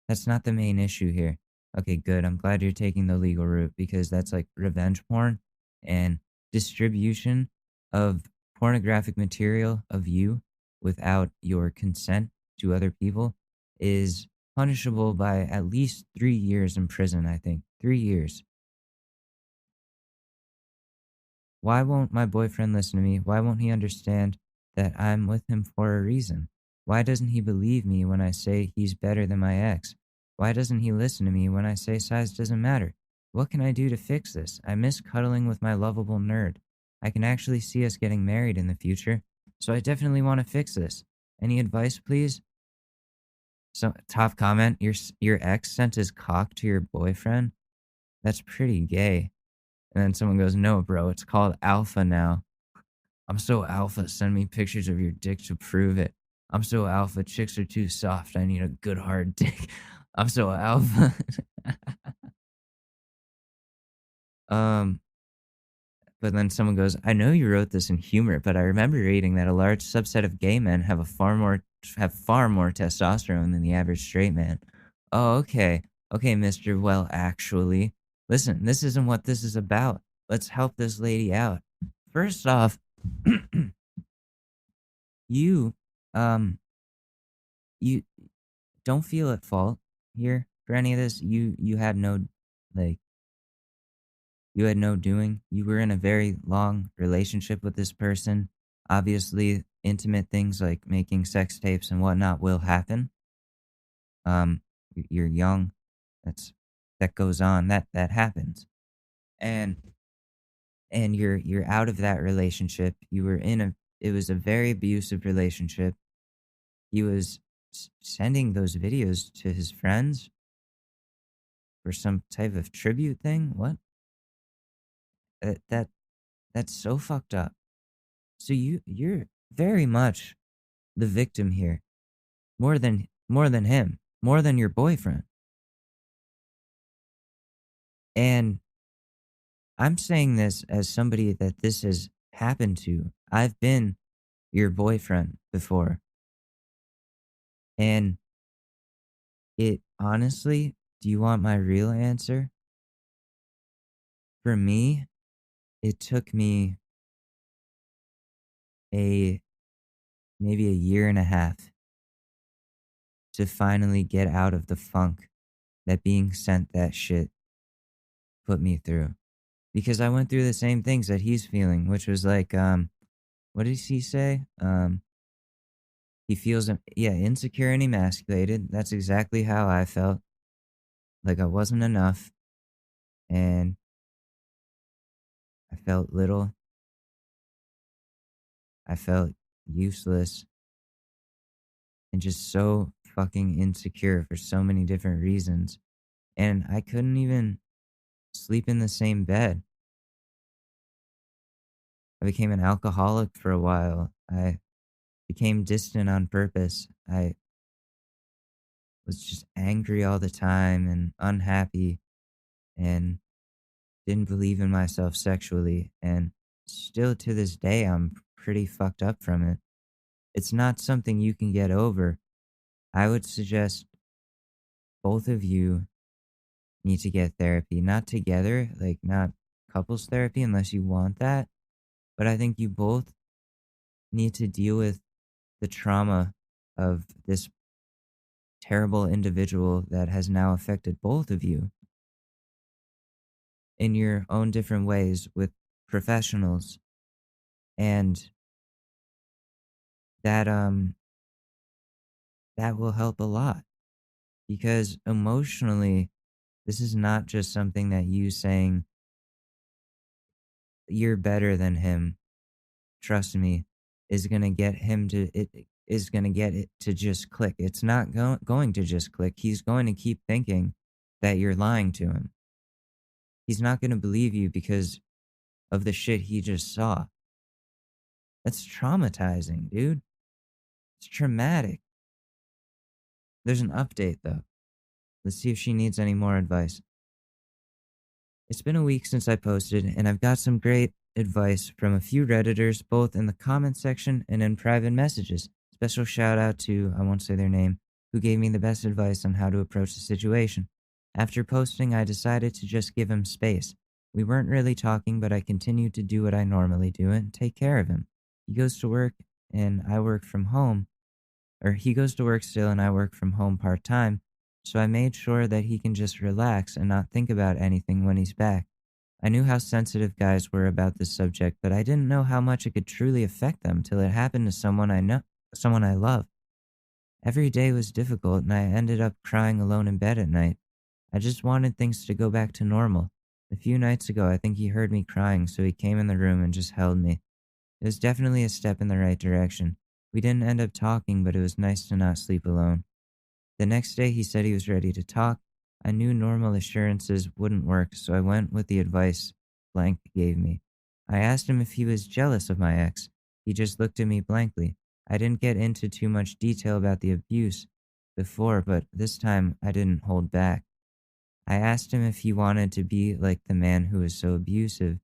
That's not the main issue here. Okay, good. I'm glad you're taking the legal route because that's like revenge porn and distribution of pornographic material of you without your consent to other people is punishable by at least 3 years in prison, I think. 3 years. Why won't my boyfriend listen to me? Why won't he understand that I'm with him for a reason? Why doesn't he believe me when I say he's better than my ex? Why doesn't he listen to me when I say size doesn't matter? What can I do to fix this? I miss cuddling with my lovable nerd. I can actually see us getting married in the future, so I definitely want to fix this. Any advice, please? So, top comment, your ex sent his cock to your boyfriend? That's pretty gay. And then someone goes, "No, bro, it's called alpha now. I'm so alpha, send me pictures of your dick to prove it. I'm so alpha, chicks are too soft, I need a good hard dick. I'm so alpha." But then someone goes, "I know you wrote this in humor, but I remember reading that a large subset of gay men have far more testosterone than the average straight man." Oh, okay. Okay, Mr. Well, actually, listen, this isn't what this is about. Let's help this lady out. First off, you you don't feel at fault here for any of this. You had no like you had no doing. You were in a very long relationship with this person. Obviously, intimate things like making sex tapes and whatnot will happen. You're young. That goes on. That happens. And you're out of that relationship. You were it was a very abusive relationship. He was sending those videos to his friends for some type of tribute thing. What? That's so fucked up. So you're very much the victim here. More than him. More than your boyfriend. And I'm saying this as somebody that this has happened to. I've been your boyfriend before. And it honestly, do you want my real answer? For me, it took me maybe a year and a half to finally get out of the funk that being sent that shit put me through. Because I went through the same things that he's feeling, which was like, what did he say? He feels, insecure and emasculated. That's exactly how I felt. Like I wasn't enough. And I felt little. I felt useless. And just so fucking insecure for so many different reasons. And I couldn't even sleep in the same bed. I became an alcoholic for a while. I became distant on purpose. I was just angry all the time and unhappy and didn't believe in myself sexually. And still to this day, I'm pretty fucked up from it. It's not something you can get over. I would suggest both of you need to get therapy, not together, like not couples therapy unless you want that. But I think you both need to deal with the trauma of this terrible individual that has now affected both of you in your own different ways with professionals. And that that will help a lot, because emotionally this is not just something that you saying you're better than him, trust me, is going to get him to it is going to get it to just click. It's not going to just click. He's going to keep thinking that you're lying to him. He's not going to believe you because of the shit he just saw. That's traumatizing, dude. It's traumatic. There's an update, though. Let's see if she needs any more advice. It's been a week since I posted, and I've got some great advice from a few Redditors, both in the comment section and in private messages. Special shout out to, I won't say their name, who gave me the best advice on how to approach the situation. After posting, I decided to just give him space. We weren't really talking, but I continued to do what I normally do and take care of him. He goes to work and I work from home, or he goes to work still and I work from home part-time, so I made sure that he can just relax and not think about anything when he's back. I knew how sensitive guys were about this subject, but I didn't know how much it could truly affect them till it happened to someone I love. Every day was difficult and I ended up crying alone in bed at night. I just wanted things to go back to normal. A few nights ago, I think he heard me crying, so he came in the room and just held me. It was definitely a step in the right direction. We didn't end up talking, but it was nice to not sleep alone. The next day, he said he was ready to talk. I knew normal assurances wouldn't work, so I went with the advice Blank gave me. I asked him if he was jealous of my ex. He just looked at me blankly. I didn't get into too much detail about the abuse before, but this time I didn't hold back. I asked him if he wanted to be like the man who was so abusive,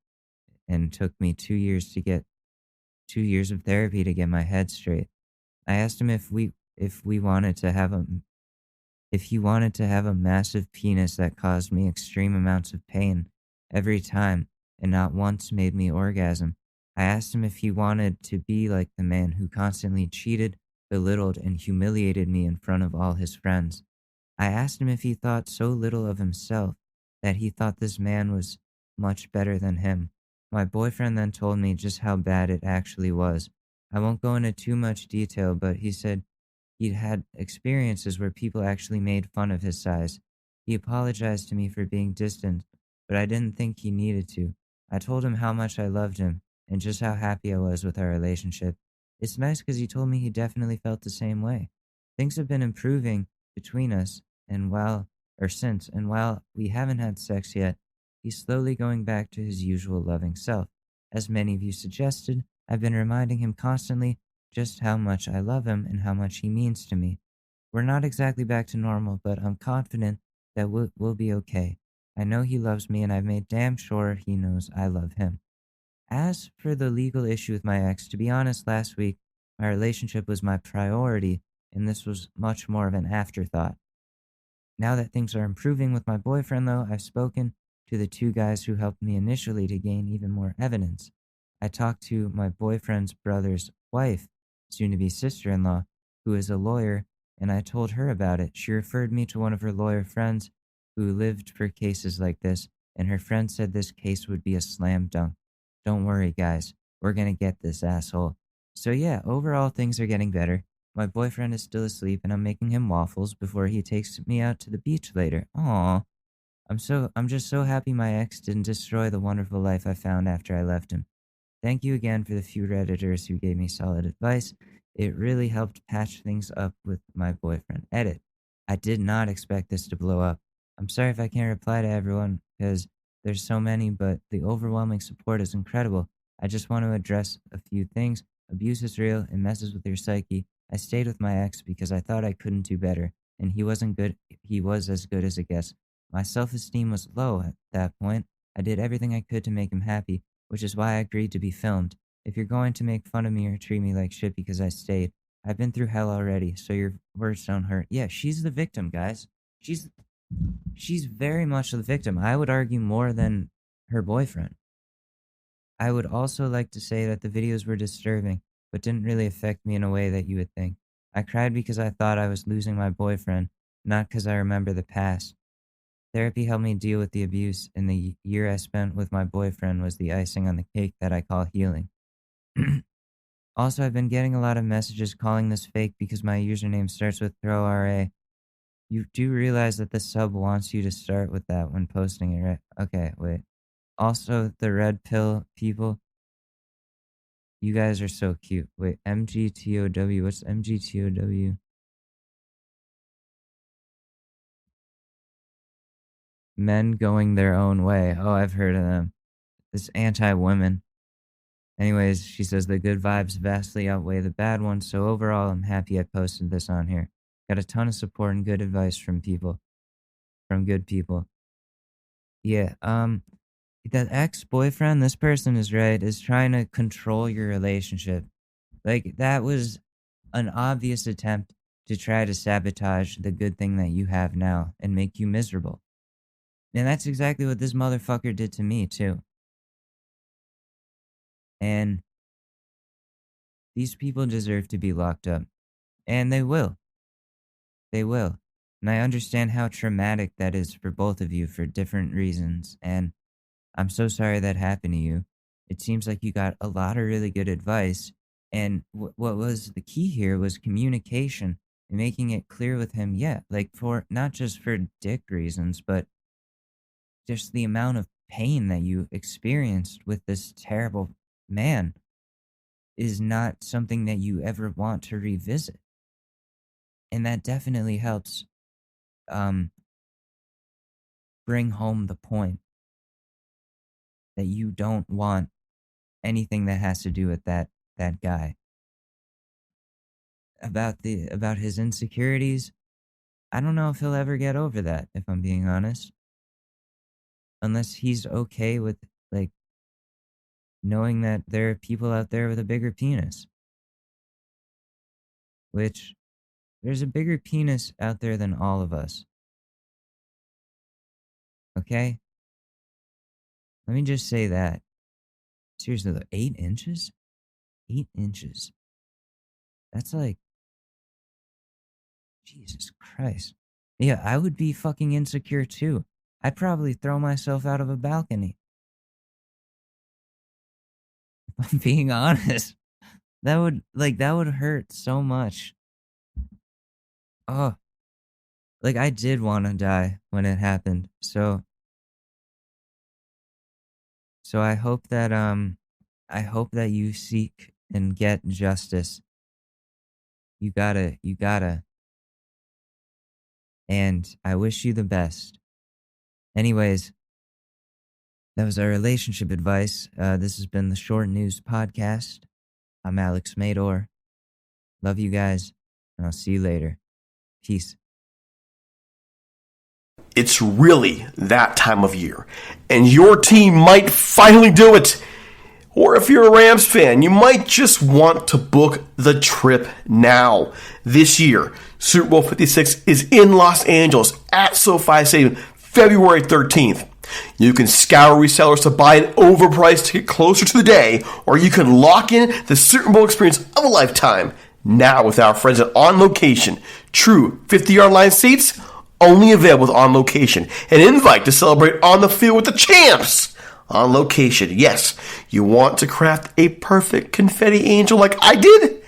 and took me 2 years of therapy to get my head straight. I asked him if he wanted to have a massive penis that caused me extreme amounts of pain every time and not once made me orgasm. I asked him if he wanted to be like the man who constantly cheated, belittled, and humiliated me in front of all his friends. I asked him if he thought so little of himself that he thought this man was much better than him. My boyfriend then told me just how bad it actually was. I won't go into too much detail, but he said he'd had experiences where people actually made fun of his size. He apologized to me for being distant, but I didn't think he needed to. I told him how much I loved him and just how happy I was with our relationship. It's nice because he told me he definitely felt the same way. Things have been improving between us since, and while we haven't had sex yet, he's slowly going back to his usual loving self. As many of you suggested, I've been reminding him constantly just how much I love him and how much he means to me. We're not exactly back to normal, but I'm confident that we'll be okay. I know he loves me and I've made damn sure he knows I love him. As for the legal issue with my ex, to be honest, last week, my relationship was my priority and this was much more of an afterthought. Now that things are improving with my boyfriend, though, I've spoken to the two guys who helped me initially to gain even more evidence. I talked to my boyfriend's brother's wife, soon-to-be sister-in-law, who is a lawyer, and I told her about it. She referred me to one of her lawyer friends who lived for cases like this, and her friend said this case would be a slam dunk. Don't worry, guys. We're gonna get this asshole. So yeah, overall things are getting better. My boyfriend is still asleep, and I'm making him waffles before he takes me out to the beach later. Aww. I'm just so happy my ex didn't destroy the wonderful life I found after I left him. Thank you again for the few Redditors who gave me solid advice. It really helped patch things up with my boyfriend. Edit. I did not expect this to blow up. I'm sorry if I can't reply to everyone because there's so many, but the overwhelming support is incredible. I just want to address a few things. Abuse is real. It messes with your psyche. I stayed with my ex because I thought I couldn't do better, and he wasn't good. He was as good as it gets. My self-esteem was low at that point. I did everything I could to make him happy, which is why I agreed to be filmed. If you're going to make fun of me or treat me like shit because I stayed, I've been through hell already, so your words don't hurt. Yeah, she's the victim, guys. She's very much the victim. I would argue more than her boyfriend. I would also like to say that the videos were disturbing, but didn't really affect me in a way that you would think. I cried because I thought I was losing my boyfriend, not because I remember the past. Therapy helped me deal with the abuse, and the year I spent with my boyfriend was the icing on the cake that I call healing. Also, I've been getting a lot of messages calling this fake because my username starts with throwRA. You do realize that the sub wants you to start with that when posting it, right? Okay, wait. Also, the red pill people, you guys are so cute. Wait, MGTOW, what's MGTOW? Men going their own way. Oh, I've heard of them. This anti-women. Anyways, she says the good vibes vastly outweigh the bad ones, so overall I'm happy I posted this on here. Got a ton of support and good advice from good people. Yeah, that ex-boyfriend, this person is right, is trying to control your relationship. Like, that was an obvious attempt to try to sabotage the good thing that you have now and make you miserable. And that's exactly what this motherfucker did to me, too. And these people deserve to be locked up. And they will. They will. And I understand how traumatic that is for both of you for different reasons. And I'm so sorry that happened to you. It seems like you got a lot of really good advice. And what was the key here was communication and making it clear with him, yeah, like for not just for dick reasons, but just the amount of pain that you experienced with this terrible man is not something that you ever want to revisit. And that definitely helps bring home the point that you don't want anything that has to do with that guy. About his insecurities, I don't know if he'll ever get over that, if I'm being honest. Unless he's okay with, like, knowing that there are people out there with a bigger penis. Which, there's a bigger penis out there than all of us. Okay? Let me just say that. Seriously though, 8 inches? 8 inches. That's like... Jesus Christ. Yeah, I would be fucking insecure too. I'd probably throw myself out of a balcony. If I'm being honest. That would hurt so much. Oh. Like, I did want to die when it happened. So I hope that you seek and get justice. You gotta. And I wish you the best. Anyways, that was our relationship advice. This has been the Short News Podcast. I'm Alex Mador. Love you guys, and I'll see you later. Peace. It's really that time of year, and your team might finally do it. Or if you're a Rams fan, you might just want to book the trip now. This year, Super Bowl 56 is in Los Angeles at SoFi Stadium, February 13th. You can scour resellers to buy an overpriced ticket closer to the day, or you can lock in the Super Bowl experience of a lifetime now with our friends at On Location. True 50-yard line seats, only available with On Location. An invite to celebrate on the field with the champs. On Location, yes, you want to craft a perfect confetti angel like I did?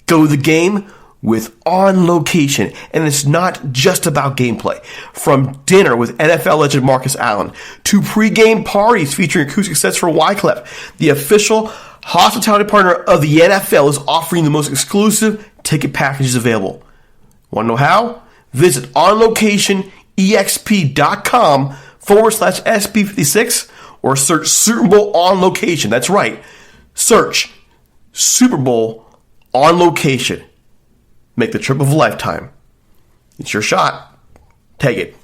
Go to the game with On Location, and it's not just about gameplay. From dinner with NFL legend Marcus Allen to pre-game parties featuring acoustic sets for Wyclef, the official hospitality partner of the NFL is offering the most exclusive ticket packages available. Want to know how? Visit onlocationexp.com/SB56 or search Super Bowl On Location. That's right. Search Super Bowl On Location. Make the trip of a lifetime. It's your shot. Take it.